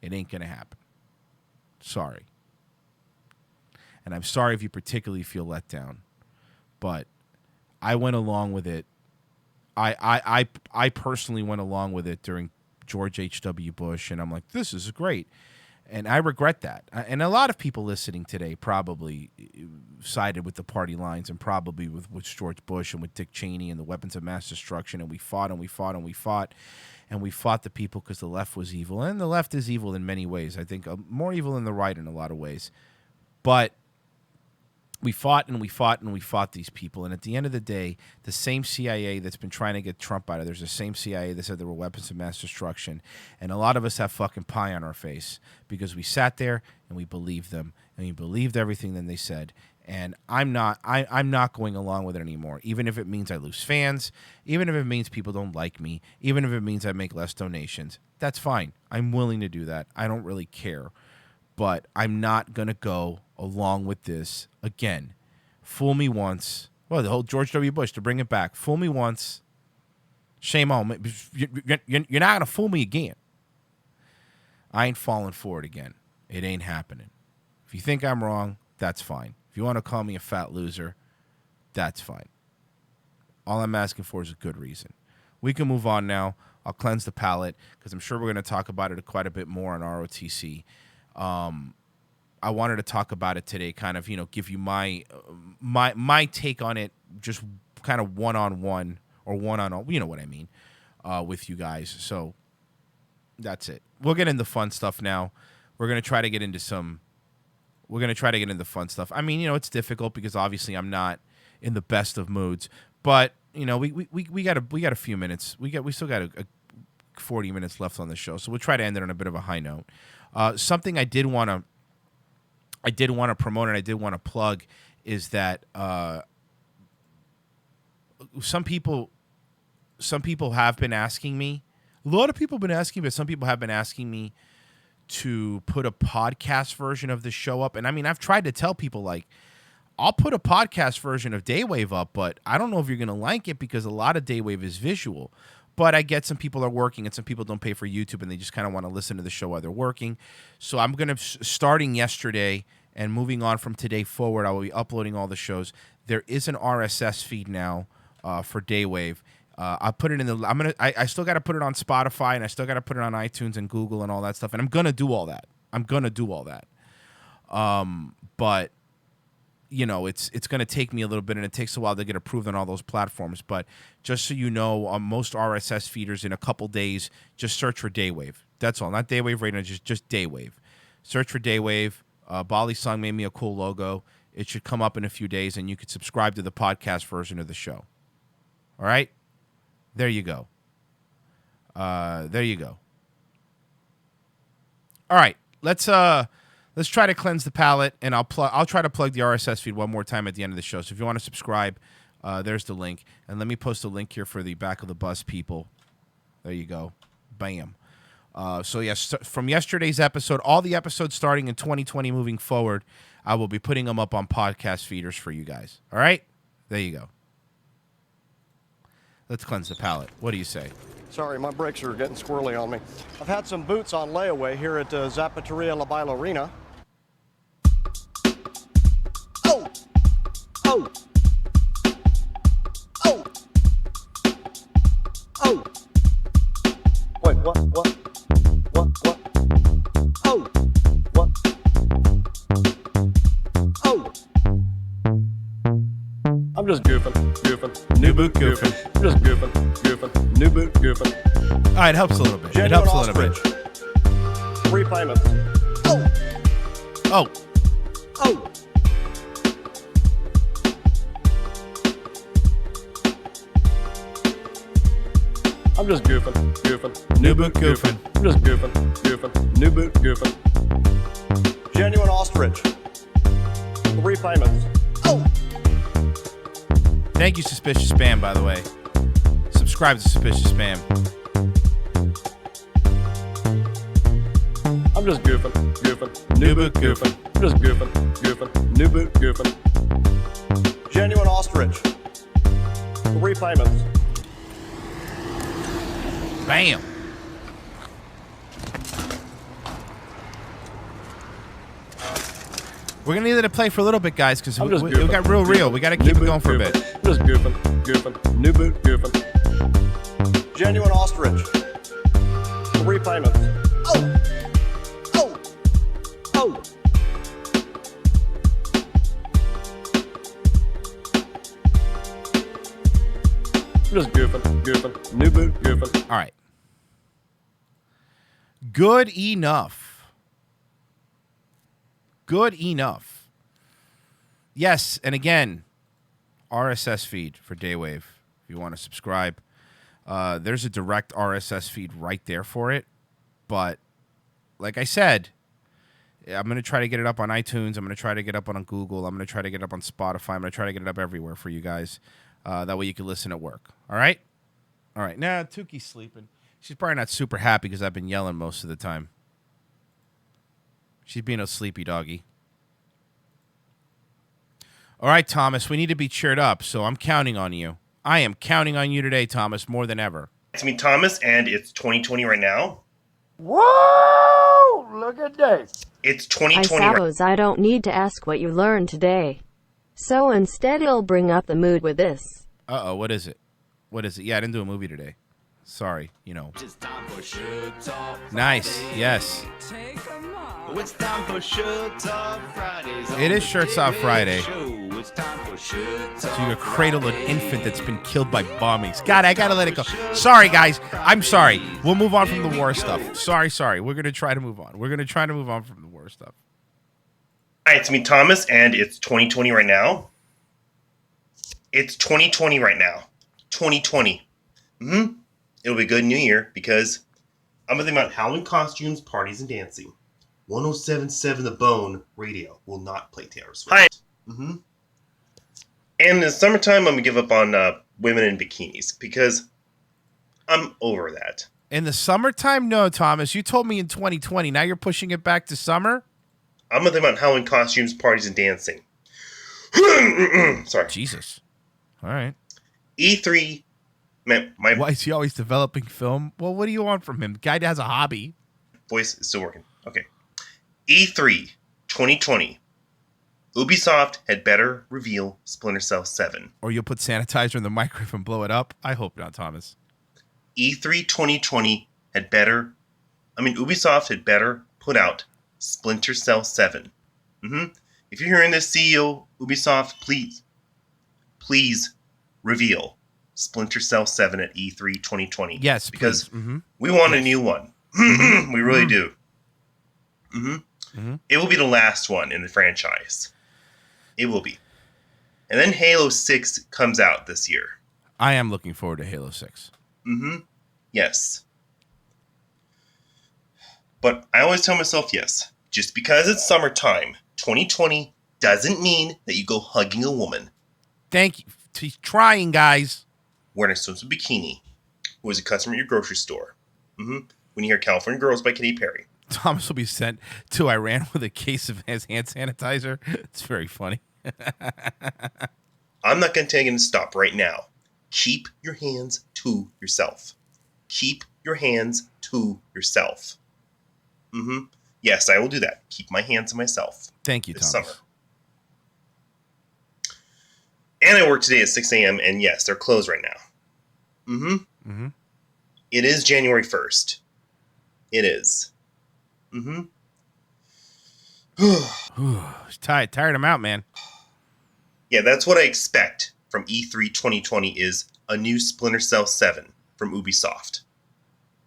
It ain't going to happen. Sorry. And I'm sorry if you particularly feel let down, but I went along with it. I personally went along with it during George H.W. Bush, and I'm like, this is great. And I regret that. And a lot of people listening today probably sided with the party lines and probably with George Bush and with Dick Cheney and the weapons of mass destruction. And we fought and we fought and we fought. And we fought the people because the left was evil. And the left is evil in many ways. I think more evil than the right in a lot of ways. But we fought and we fought and we fought these people. And at the end of the day, the same CIA that's been trying to get Trump out of there's the same CIA that said there were weapons of mass destruction. And a lot of us have fucking pie on our face because we sat there and we believed them and we believed everything that they said. And I'm not going along with it anymore, even if it means I lose fans, even if it means people don't like me, even if it means I make less donations. That's fine. I'm willing to do that. I don't really care. But I'm not going to go along with this again. Fool me once. Well, the whole George W. Bush, to bring it back. Fool me once. Shame on me. You're not going to fool me again. I ain't falling for it again. It ain't happening. If you think I'm wrong, that's fine. If you want to call me a fat loser, that's fine. All I'm asking for is a good reason. We can move on now. I'll cleanse the palate because I'm sure we're going to talk about it quite a bit more on ROTC. I wanted to talk about it today, kind of, give you my take on it, just kind of one-on-one or one-on-one, you know what I mean, with you guys. So that's it. We'll get into fun stuff now. We're going to try to get into fun stuff. I mean, it's difficult because obviously I'm not in the best of moods, but we got a few minutes. We still got a 40 minutes left on the show, so we'll try to end it on a bit of a high note. Something I did want to promote and I did want to plug is that some people have been asking me. A lot of people have been asking, but some people have been asking me to put a podcast version of the show up. And I mean, I've tried to tell people, like, I'll put a podcast version of Daywave up, but I don't know if you're going to like it because a lot of Daywave is visual. But I get some people are working and some people don't pay for YouTube and they just kind of want to listen to the show while they're working. So I'm going to, starting yesterday and moving on from today forward, I will be uploading all the shows. There is an RSS feed now for Daywave. I put it in the, I still got to put it on Spotify and I still got to put it on iTunes and Google and all that stuff. And I'm going to do all that. But it's going to take me a little bit, and it takes a while to get approved on all those platforms. But just so you know, most RSS feeders in a couple days, just search for Daywave. That's all. Not Daywave Radio, just Daywave. Search for Daywave. Bali Sung made me a cool logo. It should come up in a few days, and you could subscribe to the podcast version of the show. All right? There you go. All right. Let's try to cleanse the palate, and I'll try to plug the RSS feed one more time at the end of the show. So if you want to subscribe, there's the link. And let me post a link here for the back of the bus people. There you go. Bam. So yes, from yesterday's episode, all the episodes starting in 2020 moving forward, I will be putting them up on podcast feeders for you guys. All right? There you go. Let's cleanse the palate. What do you say? Sorry, my brakes are getting squirrely on me. I've had some boots on layaway here at Zapateria La Bailarina. Oh! Oh! Oh! Oh! Wait, what? What? Oh! What? Oh! I'm just goofing. New boot goofing. I'm just goofing. New boot goofing. All right, it helps a little bit. Genuine Ostrich. 3 payments. Oh! Oh! I'm just goofing. New boot goofing. I'm just goofing. New boot goofing. Genuine ostrich. 3 payments. Oh! Thank you, Suspicious Spam, by the way. Subscribe to Suspicious Spam. I'm just goofing. New boot goofing. I'm just goofing. New boot goofing. Genuine ostrich. 3 payments. Bam. We're gonna need it to play for a little bit, guys, because we got real. We gotta keep it going for a bit. Just goofing. New boot goofing. Genuine ostrich. 3 payments. Oh! Oh! Oh! Just goofing. New boot goofing. All right. Good enough. Good enough. Yes, and again, RSS feed for Daywave. If you want to subscribe, there's a direct RSS feed right there for it. But like I said, I'm going to try to get it up on iTunes. I'm going to try to get it up on Google. I'm going to try to get it up on Spotify. I'm going to try to get it up everywhere for you guys. That way you can listen at work. All right? All right. Now, Tuki's sleeping. She's probably not super happy because I've been yelling most of the time. She's being a sleepy doggy. All right, Thomas, we need to be cheered up, so I'm counting on you. I am counting on you today, Thomas, more than ever. It's me, Thomas, and it's 2020 right now. Whoa! Look at this. It's 2020 I suppose I don't need to ask what you learned today. So instead, I'll bring up the mood with this. Uh-oh, what is it? What is it? Yeah, I didn't do a movie today. Sorry, you know. Nice, yes. It's time for Shirts Off Fridays. It is Shirts Off Friday. So you cradle an infant that's been killed by bombings. God, I gotta let it go. Sorry, guys. I'm sorry. We'll move on from the war stuff. Sorry. We're gonna try to move on. We're gonna try to move on from the war stuff. Hi, it's me, Thomas, and it's 2020 right now. It's 2020 right now. 2020. It'll be a good new year because I'm thinking about Halloween costumes, parties, and dancing. 107.7 The Bone radio will not play Taylor Swift. Hi. And in the summertime, I'm going to give up on women in bikinis because I'm over that. In the summertime? No, Thomas. You told me in 2020. Now you're pushing it back to summer? I'm going to think about Halloween costumes, parties, and dancing. Sorry. Jesus. All right. E3. Why is he always developing film? Well, what do you want from him? The guy has a hobby. Voice is still working. Okay. E3 2020. Ubisoft had better reveal Splinter Cell 7. Or you'll put sanitizer in the microwave and blow it up? I hope not, Thomas. E3 2020 Ubisoft had better put out Splinter Cell 7. If you're hearing this, CEO Ubisoft, please reveal Splinter Cell 7 at E3 2020. Yes, because we want a new one. We really do. It will be the last one in the franchise. It will be. And then Halo 6 comes out this year. I am looking forward to Halo 6. Yes. But I always tell myself, yes, just because it's summertime, 2020 doesn't mean that you go hugging a woman. Thank you. He's trying, guys. Wearing a swimsuit bikini. Who is a customer at your grocery store. When you hear California Girls by Katy Perry. Thomas will be sent to Iran with a case of his hand sanitizer. It's very funny. I'm not going to tell you to stop right now. Keep your hands to yourself. Keep your hands to yourself. Yes, I will do that. Keep my hands to myself. Thank you, this Thomas. Summer. And I work today at 6 a.m. and yes, they're closed right now. It is January 1st. It is. Tired him out, man. Yeah, that's what I expect from E3 2020 is a new Splinter Cell 7 from Ubisoft.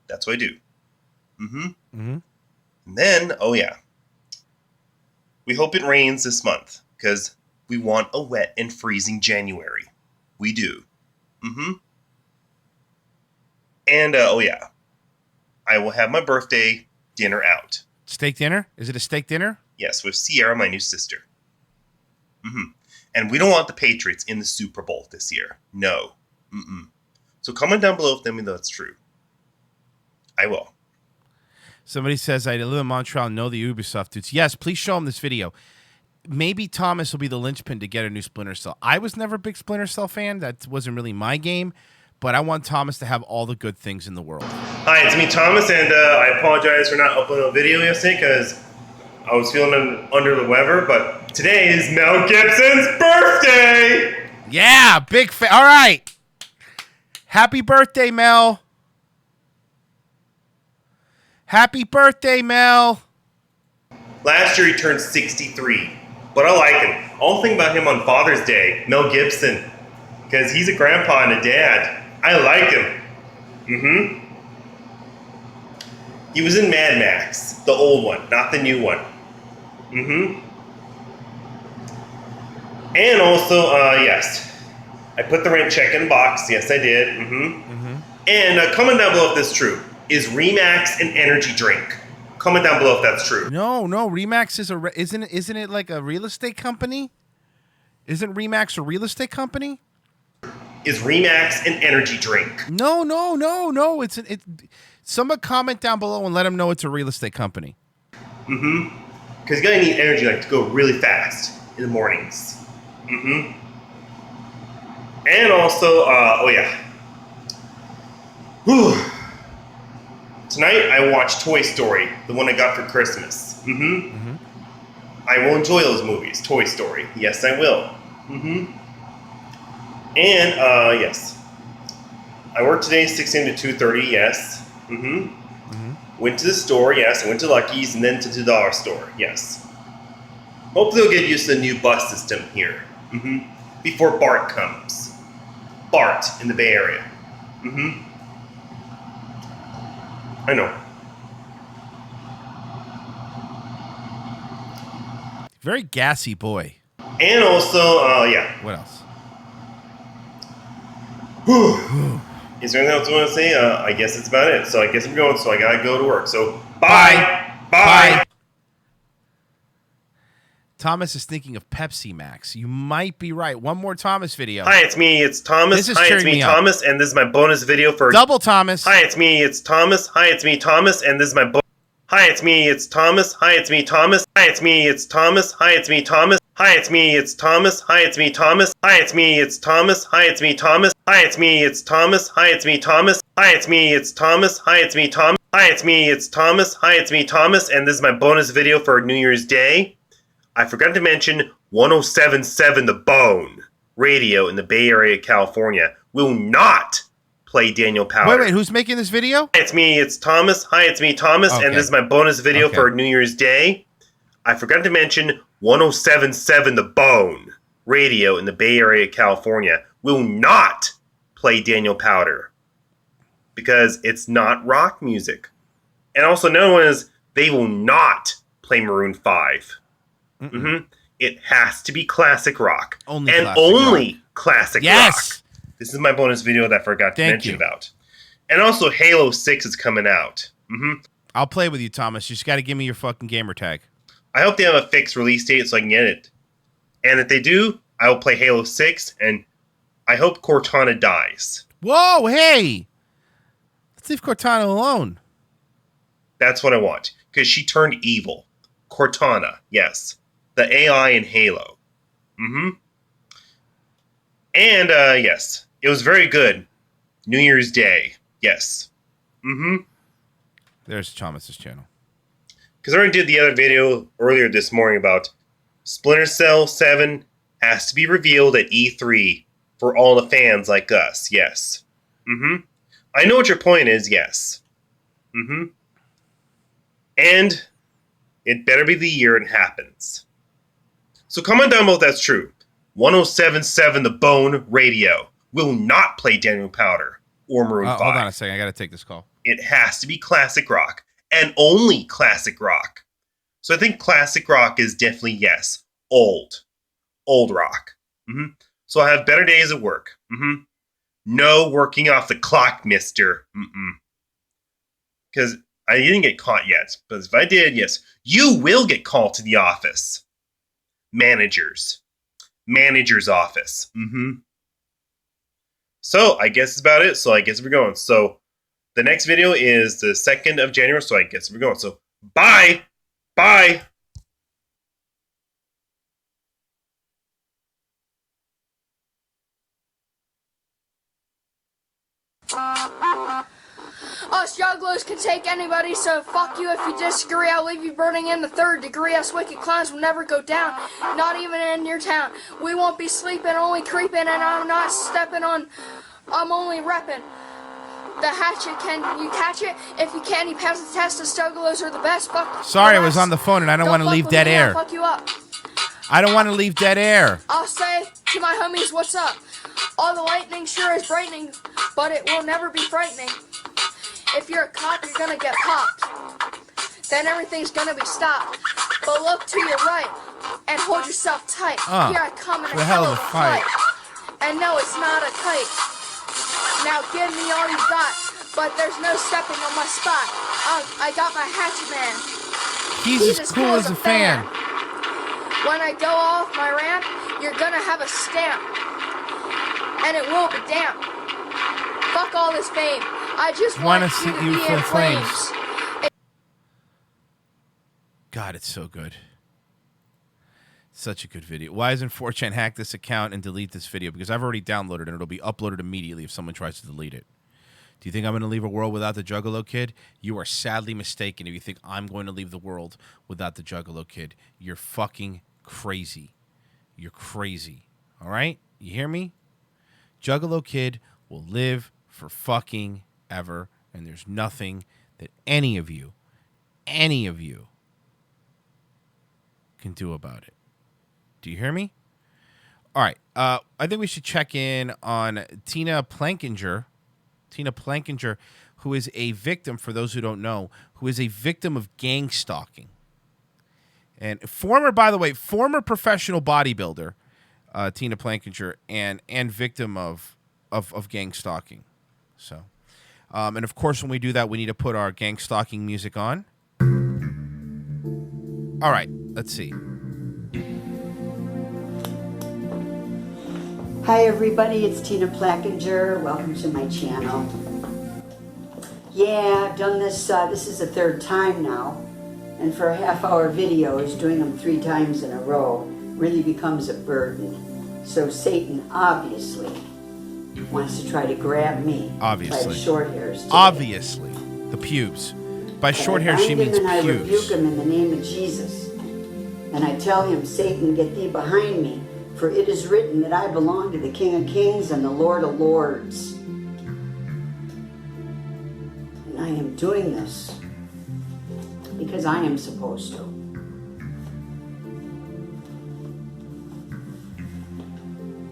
That's what I do. And then, oh yeah. We hope it rains this month because we want a wet and freezing January. We do. And, oh yeah, I will have my birthday dinner out. Steak dinner? Is it a steak dinner? Yes, with Sierra, my new sister. And we don't want the Patriots in the Super Bowl this year. No. So comment down below if that's true. I will. Somebody says, I live in Montreal and know the Ubisoft dudes. Yes, please show them this video. Maybe Thomas will be the linchpin to get a new Splinter Cell. I was never a big Splinter Cell fan. That wasn't really my game. But I want Thomas to have all the good things in the world. Hi, it's me, Thomas, and I apologize for not uploading a video yesterday because I was feeling under the weather. But today is Mel Gibson's birthday! Yeah, big fan. All right. Happy birthday, Mel. Happy birthday, Mel. Last year he turned 63, but I like him. I'll think about him on Father's Day, Mel Gibson, because he's a grandpa and a dad. I like him. He was in Mad Max, the old one, not the new one. And also, yes, I put the rent check in the box. Yes, I did. And comment down below if this is true. Is Remax an energy drink? Comment down below if that's true. No, Remax is isn't it like a real estate company? Isn't Remax a real estate company? Is Remax an energy drink? No. Someone comment down below and let them know it's a real estate company. Because you gotta need energy to go really fast in the mornings. And also, oh yeah. Tonight I watched Toy Story, the one I got for Christmas. I will enjoy those movies. Toy Story, yes, I will. And yes, I worked today 6 a.m. to 2:30. Yes. Went to the store. Yes, I went to Lucky's and then to the dollar store. Yes. Hopefully they'll get used to the new bus system here. Before BART comes. BART in the Bay Area. I know. Very gassy boy. And also, yeah. What else? Is there anything else you want to say? I guess that's about it. So I guess I'm going, so I gotta go to work. So, bye. Thomas is thinking of Pepsi Max. You might be right. One more Thomas video. Hi, it's me. It's Thomas. This is Hi, it's cheering me, me up. Thomas, and this is my bonus video for Double Thomas. Hi, it's me. It's Thomas. Hi, it's me, Thomas, and this is my Hi, it's me. It's Thomas. Hi, it's me, Thomas. Hi, it's me. It's Thomas. Hi, it's me, Thomas. Hi, it's me. It's Thomas. Hi, it's me, Thomas. Hi, it's me. It's Thomas. Hi, it's me, Thomas. Hi, it's me. It's Thomas. Hi, it's me, Thomas. Hi, it's me. It's Thomas. Hi, it's me, Thomas. Hi, it's me. It's Thomas. Hi, it's me, Thomas, and this is my bonus video for New Year's Day. I forgot to mention 107.7 The Bone radio in the Bay Area, California will not play Daniel Powder. Wait, who's making this video? Hi, it's me, it's Thomas. Hi, it's me, Thomas, and this is my bonus video for New Year's Day. I forgot to mention 107.7 The Bone radio in the Bay Area, California will not play Daniel Powder because it's not rock music. And also known as they will not play Maroon 5. It has to be classic rock. Only classic rock. This is my bonus video that I forgot to mention about. And also Halo 6 is coming out. I'll play with you, Thomas. You just got to give me your fucking gamer tag. I hope they have a fixed release date so I can get it. And if they do, I will play Halo 6, and I hope Cortana dies. Whoa, hey! Let's leave Cortana alone. That's what I want, because she turned evil. Cortana, yes. The AI in Halo. And, yes, it was very good. New Year's Day, yes. There's Thomas's channel. Because I already did the other video earlier this morning about Splinter Cell 7 has to be revealed at E3 for all the fans like us, yes. I know what your point is, yes. And it better be the year it happens. So comment down below if that's true. 107.7 The Bone radio will not play Daniel Powder or Maroon 5. Hold on a second. I got to take this call. It has to be classic rock and only classic rock. So I think classic rock is definitely, yes, old rock. So I have better days at work. No working off the clock, mister. Because I didn't get caught yet. But if I did, yes, you will get called to the office. Manager's office. So I guess that's about it. So I guess we're going. So the next video is the 2nd of January. So I guess we're going. So bye. Bye. Us jugglers can take anybody, so fuck you if you disagree. I'll leave you burning in the 3rd degree. Us wicked clowns will never go down, not even in your town. We won't be sleeping, only creeping, and I'm not stepping on, I'm only repping. The hatchet, can you catch it? If you can, you pass the test. The jugglers are the best. Fuck. Sorry, I was on the phone and I don't want to leave dead air. I'll fuck you up. I don't want to leave dead air. I'll say to my homies, what's up? All the lightning sure is brightening, but it will never be frightening. If you're a cop, you're gonna get popped. Then everything's gonna be stopped. But look to your right and hold yourself tight. Here I come in a hell of a fight. And no, it's not a kite. Now give me all you got, but there's no stepping on my spot. I got my hatchet man. He's as cool as a fan. When I go off my ramp, you're gonna have a stamp. And it will be damp. Fuck all this fame. I just want to see you in flames. God, it's so good. Such a good video. Why isn't 4chan hack this account and delete this video? Because I've already downloaded it and it'll be uploaded immediately if someone tries to delete it. Do you think I'm going to leave a world without the Juggalo Kid? You are sadly mistaken if you think I'm going to leave the world without the Juggalo Kid. You're fucking crazy. You're crazy. All right? You hear me? Juggalo Kid will live for fucking ever, and there's nothing that any of you can do about it. Do you hear me? All right. I think we should check in on Tina Plankinger. Tina Plankinger, who is a victim, for those who don't know, who is a victim of gang stalking. And by the way, former professional bodybuilder, Tina Plankinger, and victim of gang stalking. So, and of course, when we do that, we need to put our gang stalking music on. All right, let's see. Hi everybody, it's Tina Plankinger. Welcome to my channel. Yeah, I've done this, this is the 3rd time now. And for a half-hour videos, doing them 3 times in a row really becomes a burden. So Satan obviously wants to try to grab me by the short hairs today. Obviously, the pubes. By short hair, she means pubes. I pubes. rebuke him in the name of Jesus. And I tell him, Satan, get thee behind me. For it is written that I belong to the King of Kings and the Lord of Lords. And I am doing this because I am supposed to.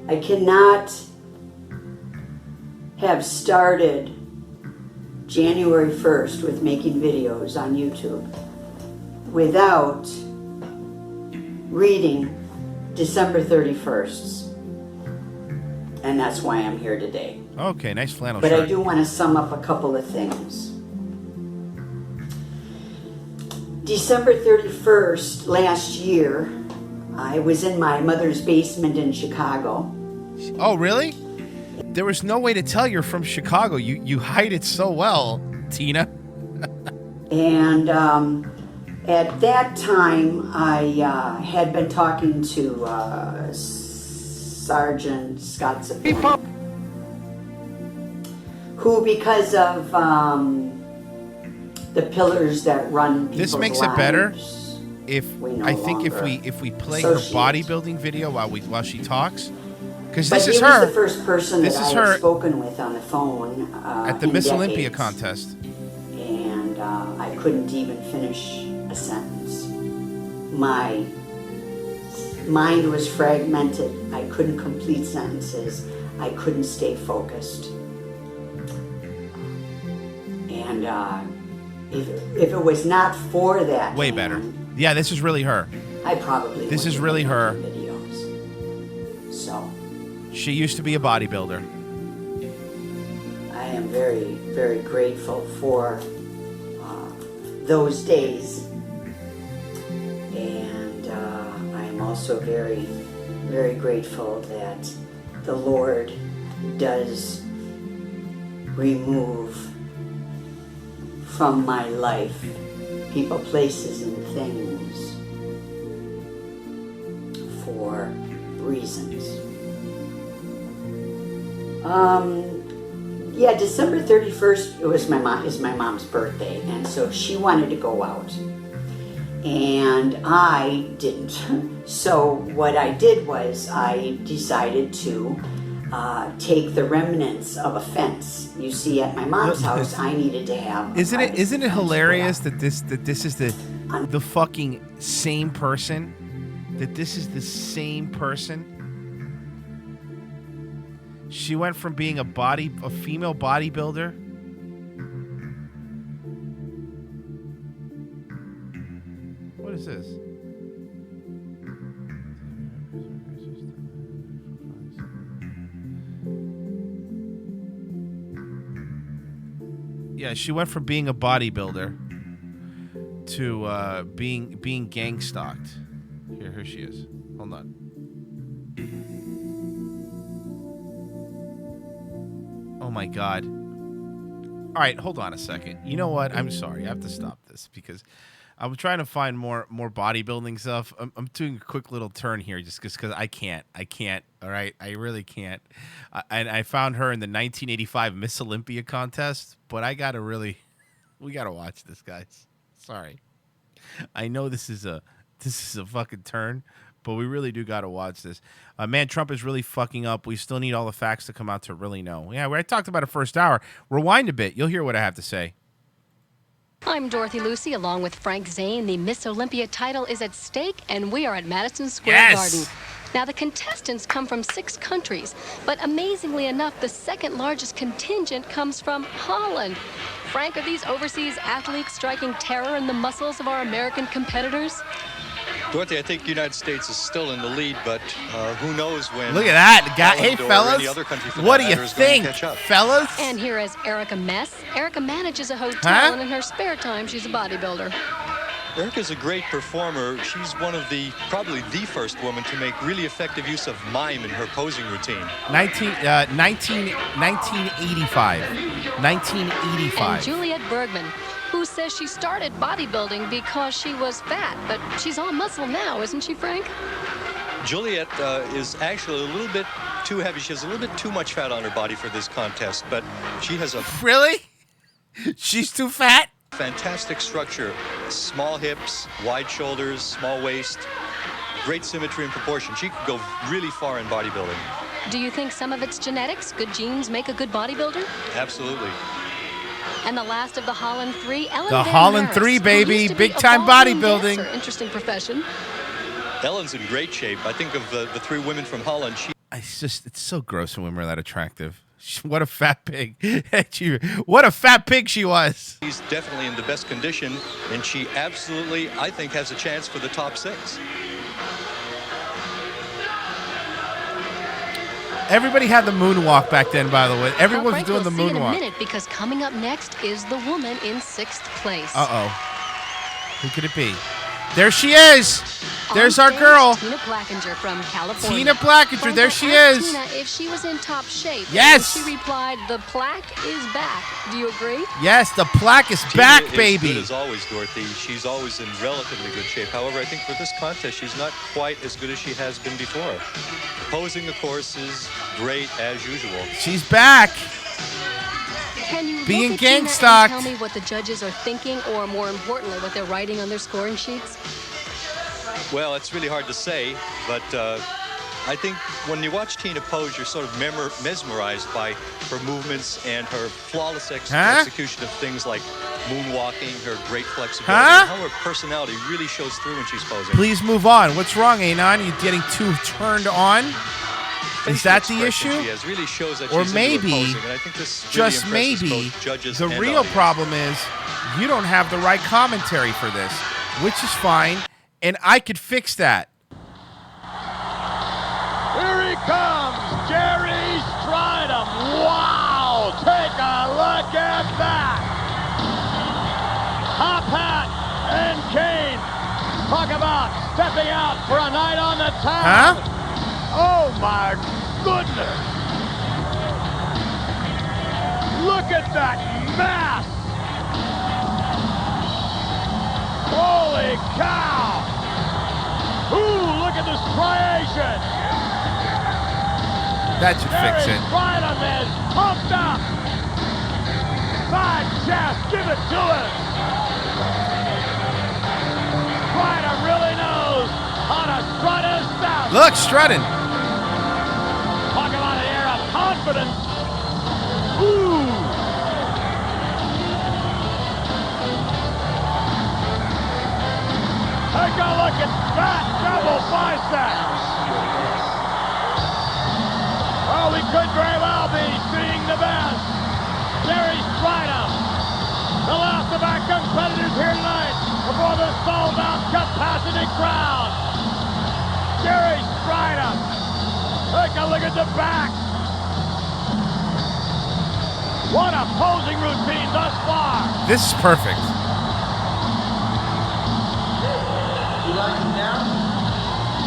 I cannot have started January 1st with making videos on YouTube without reading December 31st. And that's why I'm here today. Okay, nice flannel shirt. But I do want to sum up a couple of things. December 31st last year, I was in my mother's basement in Chicago. Oh, really? There was no way to tell you're from Chicago. You hide it so well, Tina. And at that time, I had been talking to Sergeant Scott Zappa, who, because of the pillars that run people's This makes lives, it better if no I think longer if we play her bodybuilding video while she talks, because this is he her. was the first person this that is I her had spoken with on the phone at the Miss Olympia contest, and I couldn't even finish a sentence. My mind was fragmented. I couldn't complete sentences. I couldn't stay focused. And if it was not for that, way better. Yeah, this is really her. I probably This is wouldn't really be her. making videos. So She used to be a bodybuilder. I am very, very grateful for those days. And I am also very, very grateful that the Lord does remove from my life people, places, and things for reasons. Yeah, December 31st is my mom's birthday, and so she wanted to go out. And I didn't. So what I did was I decided to take the remnants of a fence. You see, at my mom's house, I needed to have. Isn't it hilarious that this is the fucking same person? That this is the same person? She went from being a female bodybuilder. What is this? Yeah, she went from being a bodybuilder to being gang stalked. Here she is. Hold on. Oh my God. All right, hold on a second. You know what? I'm sorry. I have to stop this because I'm trying to find more bodybuilding stuff. I'm doing a quick little turn here just because I can't. All right, I really can't. And I found her in the 1985 Miss Olympia contest, but we gotta watch this, guys. Sorry, I know this is a fucking turn, but we really do gotta watch this. Man, Trump is really fucking up. We still need all the facts to come out to really know. Yeah, I talked about it first hour. Rewind a bit. You'll hear what I have to say. I'm Dorothy Lucy, along with Frank Zane. The Miss Olympia title is at stake, and we are at Madison Square Garden. Now, the contestants come from 6 countries, but amazingly enough, the second largest contingent comes from Holland. Frank, are these overseas athletes striking terror in the muscles of our American competitors? Dorothy, I think the United States is still in the lead, but who knows when... Look at that. Hey, Holland or fellas. any other country for What that do you matter is going to think, catch up. fellas? And here is Erica Mess. Erica manages a hotel, Huh? and in her spare time, she's a bodybuilder. Erica's a great performer. She's probably the first woman to make really effective use of mime in her posing routine. 1985. And Juliette Bergman, who says she started bodybuilding because she was fat, but she's all muscle now, isn't she, Frank? Juliette is actually a little bit too heavy. She has a little bit too much fat on her body for this contest, but she has a... Really? She's too fat? Fantastic structure. Small hips, wide shoulders, small waist, great symmetry and proportion. She could go really far in bodybuilding. Do you think some of it's genetics? Good genes make a good bodybuilder? Absolutely. And the last of the Holland 3, Ellen The Van Holland Harris, 3, who baby. used to be Big-time a ballroom bodybuilding. dancer. Interesting profession. Ellen's in great shape. I think of the 3 women from Holland. It's so gross when women are that attractive. What a fat pig. What a fat pig she was. She's definitely in the best condition, and she absolutely, I think, has a chance for the top 6. Everybody had the moonwalk back then, by the way. Everyone was doing the we'll see in a moonwalk. minute, because coming up next is the woman in 6th place. Uh-oh. Who could it be? There she is. There's our girl. Tina Plackinger from California. Tina Plackinger, Frank, there she asked is. Tina if she was in top shape. Yes. And she replied, "The plaque is back." Do you agree? Yes, the plaque is Tina back, is baby. good as always, Dorothy. She's always in relatively good shape. However, I think for this contest, she's not quite as good as she has been before. Posing, of course, is great as usual. She's back. Can you Being look at Tina and gang-stalked. tell me what the judges are thinking, or more importantly, what they're writing on their scoring sheets? Well, it's really hard to say, but I think when you watch Tina pose, you're sort of mesmerized by her movements and her flawless execution of things like moonwalking, her great flexibility, and how her personality really shows through when she's posing. Please move on. What's wrong, Anon? You getting too turned on? Is that the issue? She has really shows that Or she's maybe, into her posing, and I think this really just impresses maybe, both judges the and real audience. problem is you don't have the right commentary for this. which is fine, and I could fix that. Here he comes, Jerry Stridham. Wow, take a look at that. Top hat and cane. Talk about stepping out for a night on the town. Huh? Oh my goodness. Look at that mass. Holy cow. Ooh, look at the striation. That should fix it. Stridham is pumped up. Side chest, give it to him. Stridham really knows how to strut his stuff. Look, strutting. Talk about an air of confidence. Ooh. Take a look at that double bicep. Well, we could very well be seeing the best. Jerry Stridham, the last of our competitors here tonight before the sold-out capacity crowd. Jerry Stridham, take a look at the back. What a posing routine thus far. This is perfect. You like it now?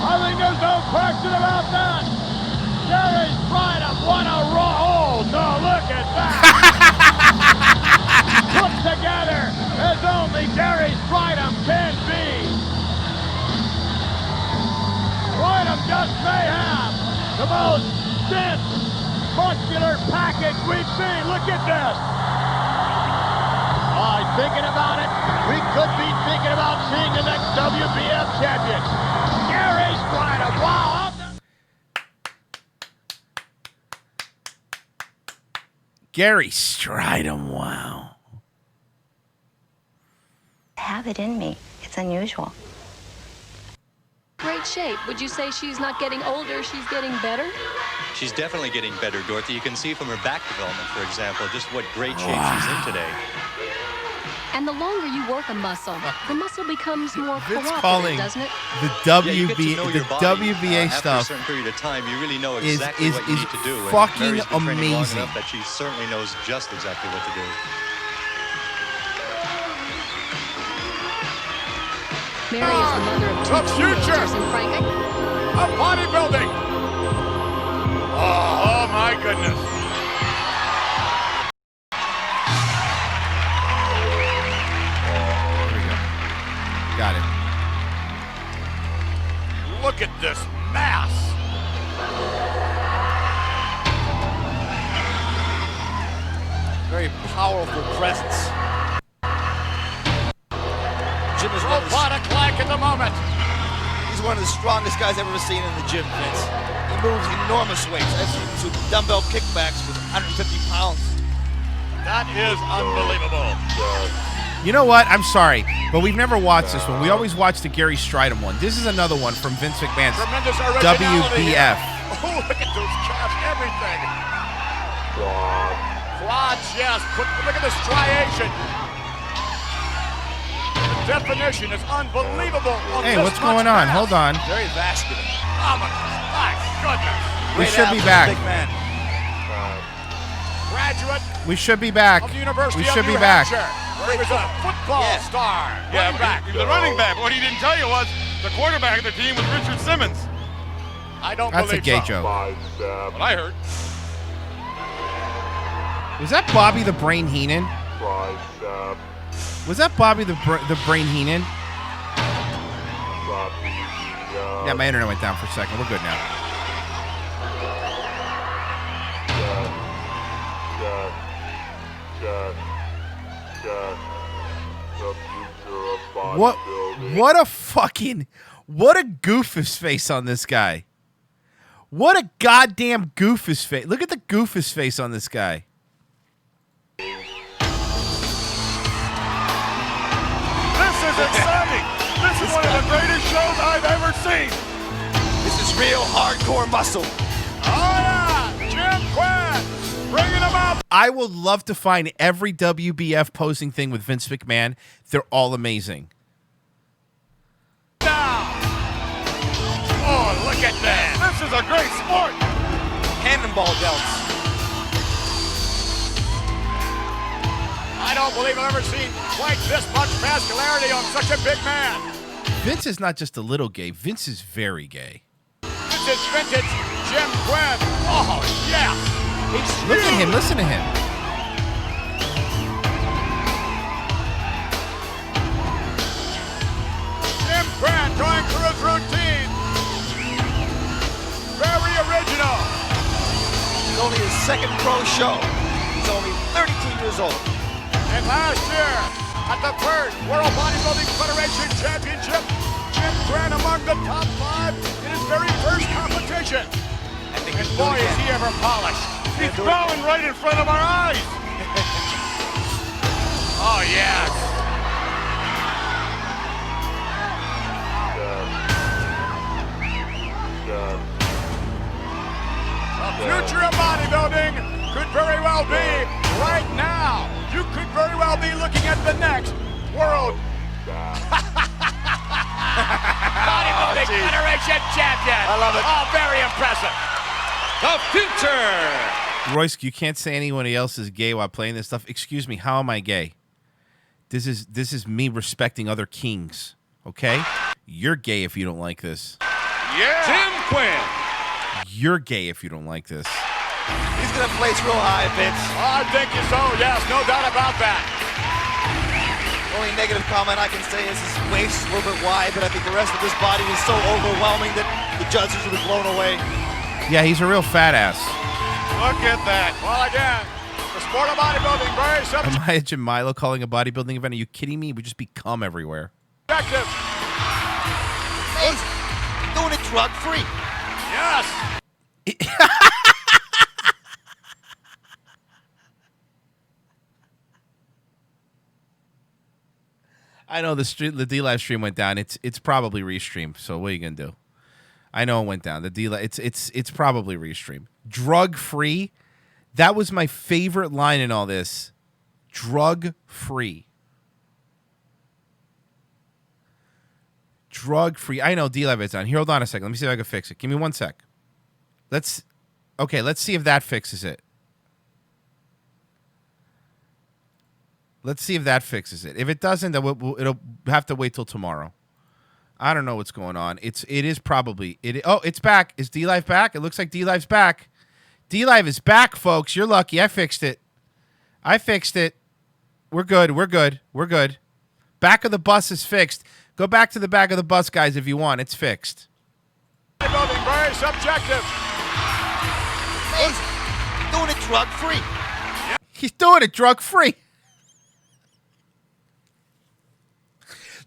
I think there's no question about that. Jerry Stridham, what a roll. Oh, no, look at that. Put together as only Jerry Stridham can be. Stridham just may have the most dense, muscular package we've seen. Look at this. Thinking about it, we could be thinking about seeing the next WBF champion. Jerry Stridham, wow. Gary Stridham, wow. I have it in me. It's unusual. Great shape. Would you say she's not getting older, she's getting better? She's definitely getting better, Dorothy. You can see from her back development, for example, just what great shape she's in today. And the longer you work a muscle, the muscle becomes more Vince cooperative, calling doesn't it? the You get to know your body. WBA After stuff a certain period of time, you really know is exactly what you need to do. And fucking Mary's been training long amazing. enough that she certainly knows just exactly what to do. Mary is the mother of two teenagers, and Frank, Of bodybuilding. Oh my goodness. Got it. Look at this mass. Very powerful presence. Jim is robotic-like at the moment. He's one of the strongest guys I've ever seen in the gym, Vince. He moves enormous weights. I've seen him do dumbbell kickbacks with 150 pounds. That is unbelievable. You know what? I'm sorry, but we've never watched this one. We always watch the Gary Stridham one. This is another one from Vince McMahon's Tremendous originality WBF. here. Oh, look at those calves, everything. Quads, yes. Look at the striation. The definition is unbelievable. Hey, what's going on? Hold on. Very vascular. Oh, my goodness. We should be back. Big man. Graduate We should be back. of the University We should of be New back. Hampshire, where he was a football star. Yeah, Running back. the running back. What he didn't tell you was the quarterback of the team was Richard Simmons. I don't That's a believe gay so. joke. What I heard. Was that Bobby the Brain Heenan? Was that Bobby the Brain Heenan? Yeah, my internet went down for a second. We're good now. What a goofus face on this guy. What a goddamn goofus face. Look at the goofus face on this guy. This is exciting. This is one of the greatest shows I've ever seen. This is real hardcore muscle. Oh, yeah. Jim Quinn, bringing them up. I would love to find every WBF posing thing with Vince McMahon. They're all amazing. at this. This is a great sport. Cannonball delts. I don't believe I've ever seen quite this much masculinity on such a big man. Vince is not just a little gay. Vince is very gay. This is vintage Jim Quinn. Oh, yeah. He's Look at him. Listen to him. Jim Quinn going through his routine. Very original. It's only his second pro show. He's only 32 years old. And last year, at the first World Bodybuilding Federation Championship, Jim Quinn among the top 5 in his very first competition. And boy, is he ever polished. He's growing right in front of our eyes. Oh, yes. The future of bodybuilding could very well be right now. You could very well be looking at the next World Bodybuilding Federation Champion. I love it. Oh, very impressive. The future. Royce, you can't say anyone else is gay while playing this stuff. Excuse me, how am I gay? This is me respecting other kings, okay? You're gay if you don't like this. Yeah. Jim Quinn. You're gay if you don't like this. He's going to place real high, Vince. I think so, yes, no doubt about that. Only negative comment I can say is his waist is a little bit wide, but I think the rest of his body is so overwhelming that the judges would be blown away. Yeah, he's a real fat ass. Look at that. Well, again, the sport of bodybuilding, very subjective. Imagine Milo calling a bodybuilding event. Are you kidding me? We just become everywhere. He's doing it drug-free. Yes. I know the D Live stream went down. It's probably restreamed. So what are you gonna do? I know it went down. The D Live it's probably restreamed. Drug free. That was my favorite line in all this. Drug free. Drug free. I know D Live is on. Here, hold on a second. Let me see if I can fix it. Give me 1 sec. Let's see if that fixes it. Let's see if that fixes it. If it doesn't, then it'll have to wait till tomorrow. I don't know what's going on. It is probably it. Oh, it's back. Is D Live back? It looks like D Live's back. D Live is back, folks. You're lucky. I fixed it. We're good. We're good. Back of the bus is fixed. Go back to the back of the bus, guys, if you want. It's fixed. Bodybuilding, very subjective. He's doing it drug-free. He's doing it drug-free.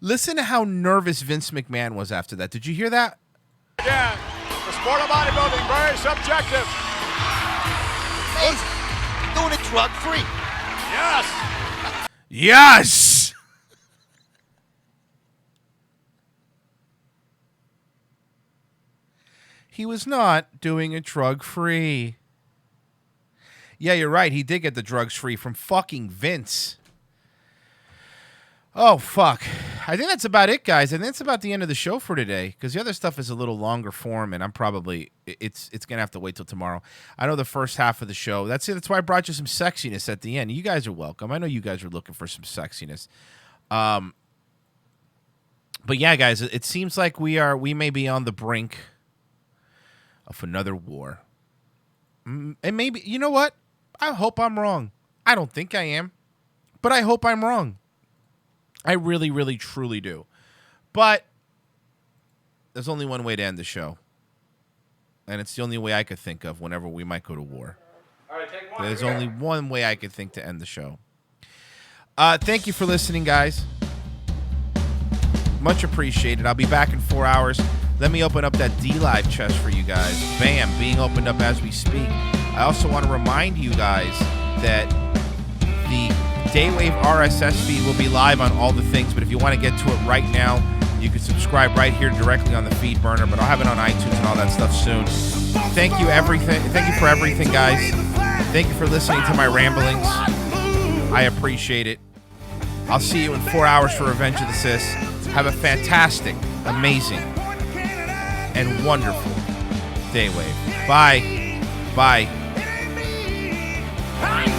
Listen to how nervous Vince McMahon was after that. Did you hear that? Again, the sport of bodybuilding, very subjective. He's doing it drug-free. Yes. Yes. He was not doing it drug-free. Yeah, you're right. He did get the drugs free from fucking Vince. Oh, fuck. I think that's about it, guys. I think that's about the end of the show for today, because the other stuff is a little longer form, and I'm probably it's going to have to wait till tomorrow. I know the first half of the show. That's it. That's why I brought you some sexiness at the end. You guys are welcome. I know you guys are looking for some sexiness. But yeah, guys, it seems like we may be on the brink of another war. And maybe, you know what? I hope I'm wrong. I don't think I am, but I hope I'm wrong. I really, really, truly do. But there's only one way to end the show. And it's the only way I could think of whenever we might go to war. All right, take one. There's only one way I could think to end the show. Thank you for listening, guys. Much appreciated. I'll be back in 4 hours. Let me open up that D-Live chest for you guys. Bam, being opened up as we speak. I also want to remind you guys that the Daywave RSS feed will be live on all the things, but if you want to get to it right now, you can subscribe right here directly on the feed burner, but I'll have it on iTunes and all that stuff soon. Thank you for everything, guys. Thank you for listening to my ramblings. I appreciate it. I'll see you in 4 hours for Revenge of the Sis. Have a fantastic, amazing, and wonderful Day Wave. Bye. Bye. I